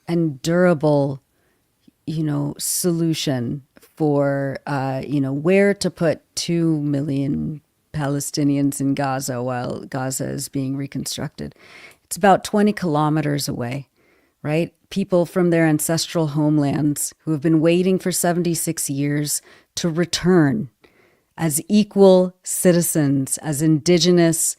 and durable, solution for, where to put 2 million Palestinians in Gaza while Gaza is being reconstructed. It's about 20 kilometers away, right? People from their ancestral homelands who have been waiting for 76 years to return as equal citizens, as indigenous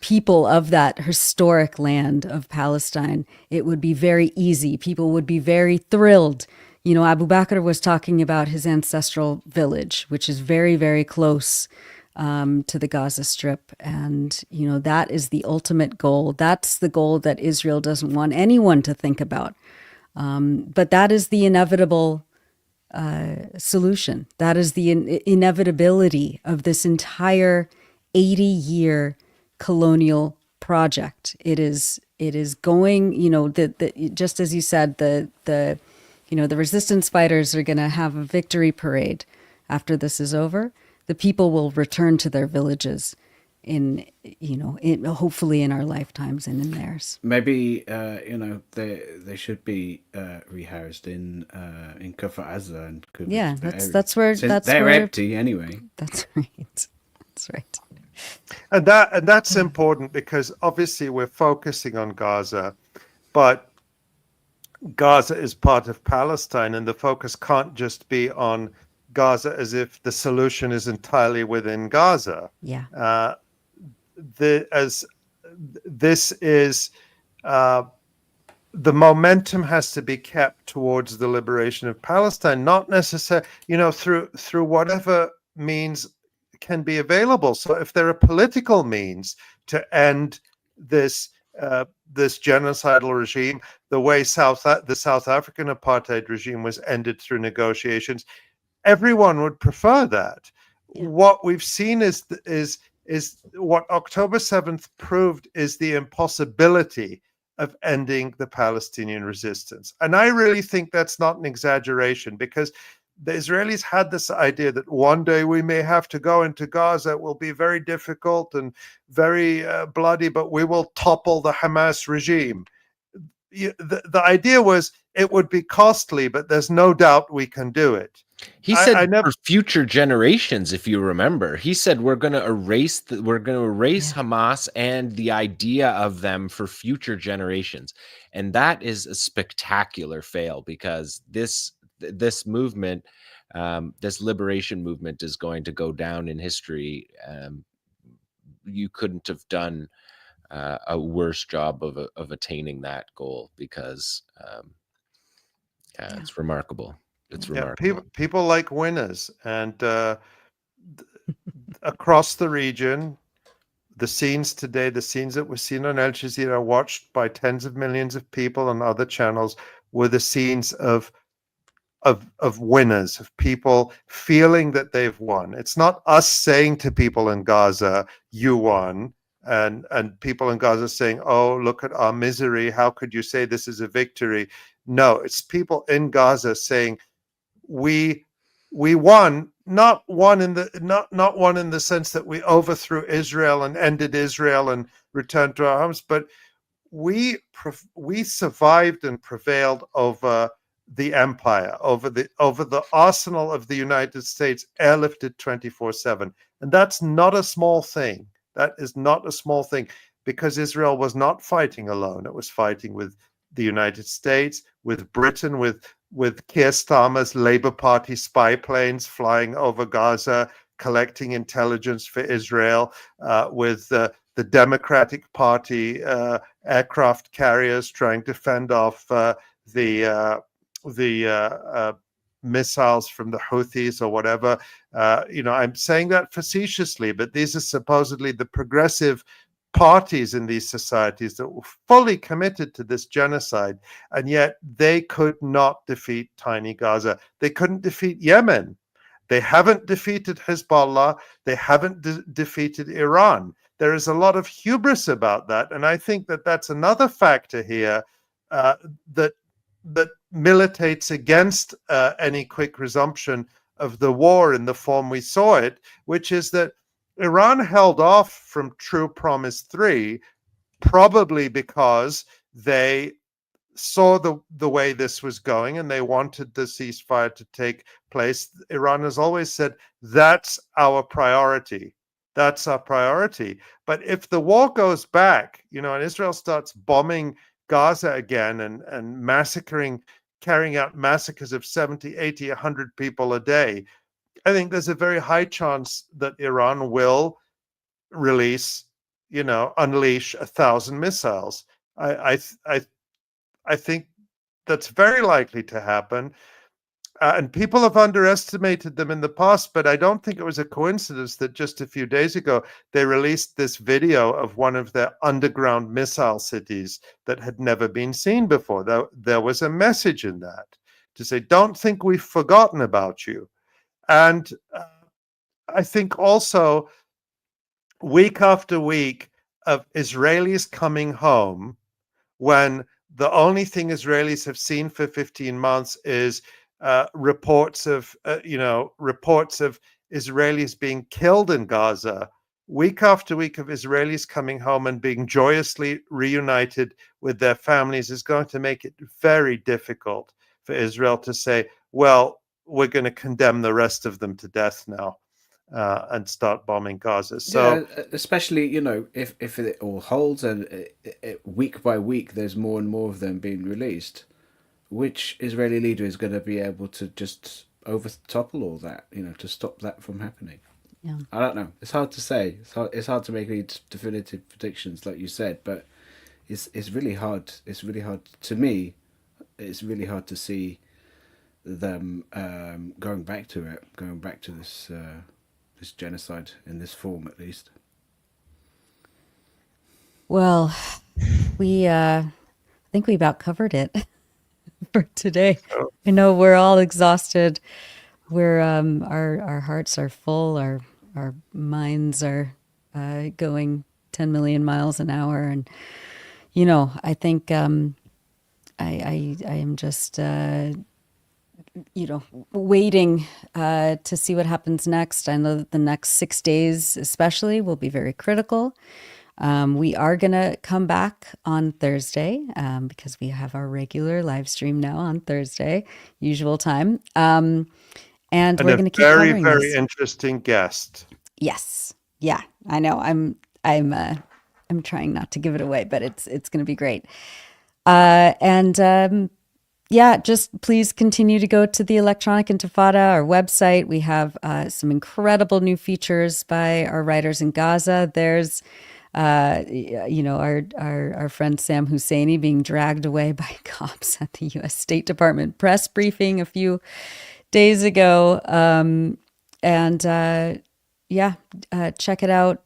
people of that historic land of Palestine. It would be very easy. People would be very thrilled. Abu Bakr was talking about his ancestral village, which is very, very close to the Gaza Strip. And, that is the ultimate goal. That's the goal that Israel doesn't want anyone to think about. But that is the inevitable solution. That is the inevitability of this entire 80-year colonial project. It is going, just as you said, the resistance fighters are going to have a victory parade after this is over. The people will return to their villages hopefully in our lifetimes and in theirs. Maybe they should be rehoused in Kfar Aza and Kfar. Yeah, that's where they're empty anyway. That's right. That's right. And that's important, because obviously we're focusing on Gaza, but Gaza is part of Palestine, and the focus can't just be on Gaza as if the solution is entirely within Gaza. Yeah. This is the momentum has to be kept towards the liberation of Palestine, not necessarily, through whatever means can be available. So if there are political means to end this genocidal regime, the way the South African apartheid regime was ended through negotiations, everyone would prefer that. Yeah. What we've seen is what October 7th proved is the impossibility of ending the Palestinian resistance. And I really think that's not an exaggeration, because the Israelis had this idea that one day we may have to go into Gaza. It will be very difficult and very bloody, but we will topple the Hamas regime. The idea was it would be costly, but there's no doubt we can do it. He said for future generations, if you remember, he said we're going to erase Hamas and the idea of them for future generations. And that is a spectacular fail, because this movement, this liberation movement, is going to go down in history. You couldn't have done a worse job of attaining that goal, because it's remarkable. It's remarkable. People like winners, and across the region, the scenes today, the scenes that were seen on Al Jazeera, watched by tens of millions of people on other channels, were the scenes of winners, of people feeling that they've won. It's not us saying to people in Gaza, "You won," and people in Gaza saying, "Oh, look at our misery. How could you say this is a victory?" No, it's people in Gaza saying, we won, not one in the sense that we overthrew Israel and ended Israel and returned to our homes, but we survived and prevailed over the empire, over the arsenal of the United States, airlifted 24/7. And that's not a small thing. That is not a small thing, because Israel was not fighting alone. It was fighting with the United States, with Britain, with Keir Starmer's Labour Party spy planes flying over Gaza, collecting intelligence for Israel, with the Democratic Party aircraft carriers trying to fend off the missiles from the Houthis or whatever. I'm saying that facetiously, but these are supposedly the progressive parties in these societies that were fully committed to this genocide, and yet they could not defeat tiny Gaza. They couldn't defeat Yemen. They haven't defeated Hezbollah. They haven't defeated Iran. There is a lot of hubris about that, and I think that that's another factor here that militates against any quick resumption of the war in the form we saw it, which is that Iran held off from True Promise 3, probably because they saw the way this was going and they wanted the ceasefire to take place. Iran has always said, that's our priority. That's our priority. But if the war goes back, and Israel starts bombing Gaza again and massacring, carrying out massacres of 70, 80, 100 people a day, I think there's a very high chance that Iran will unleash 1,000 missiles. I think that's very likely to happen. And people have underestimated them in the past, but I don't think it was a coincidence that just a few days ago, they released this video of one of their underground missile cities that had never been seen before. There was a message in that to say, don't think we've forgotten about you. And I think also week after week of Israelis coming home, when the only thing Israelis have seen for 15 months is reports of Israelis being killed in Gaza, week after week of Israelis coming home and being joyously reunited with their families is going to make it very difficult for Israel to say, well, we're going to condemn the rest of them to death now and start bombing Gaza. So, yeah, especially, if it all holds and week by week there's more and more of them being released, which Israeli leader is going to be able to just topple all that, to stop that from happening? Yeah. I don't know. It's hard to say. It's hard to make any definitive predictions, like you said, but it's really hard. It's really hard to me. It's really hard to see them going back to this this genocide in this form, at least. Well, I think we about covered it for today. I know we're all exhausted. We're our hearts are full. Our minds are going 10 million miles an hour, and I think I am just, waiting to see what happens next. I know that the next 6 days, especially, will be very critical. We are going to come back on Thursday because we have our regular live stream now on Thursday, usual time. And we're going to keep very, covering very this. interesting guest. Yes. Yeah, I know. I'm trying not to give it away, but it's going to be great. Just please continue to go to the Electronic Intifada, our website. We have some incredible new features by our writers in Gaza. There's, our friend Sam Husseini being dragged away by cops at the U.S. State Department press briefing a few days ago. Check it out.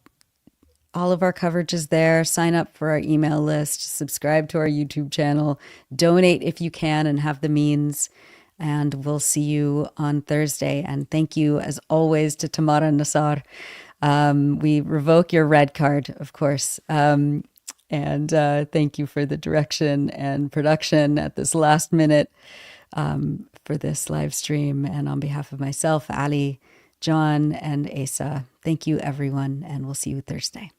All of our coverage is there. Sign up for our email list, subscribe to our YouTube channel, donate if you can and have the means. And we'll see you on Thursday. And thank you, as always, to Tamara Nassar. We revoke your red card, of course. And thank you for the direction and production at this last minute for this live stream. And on behalf of myself, Ali, John, and Asa, thank you, everyone. And we'll see you Thursday.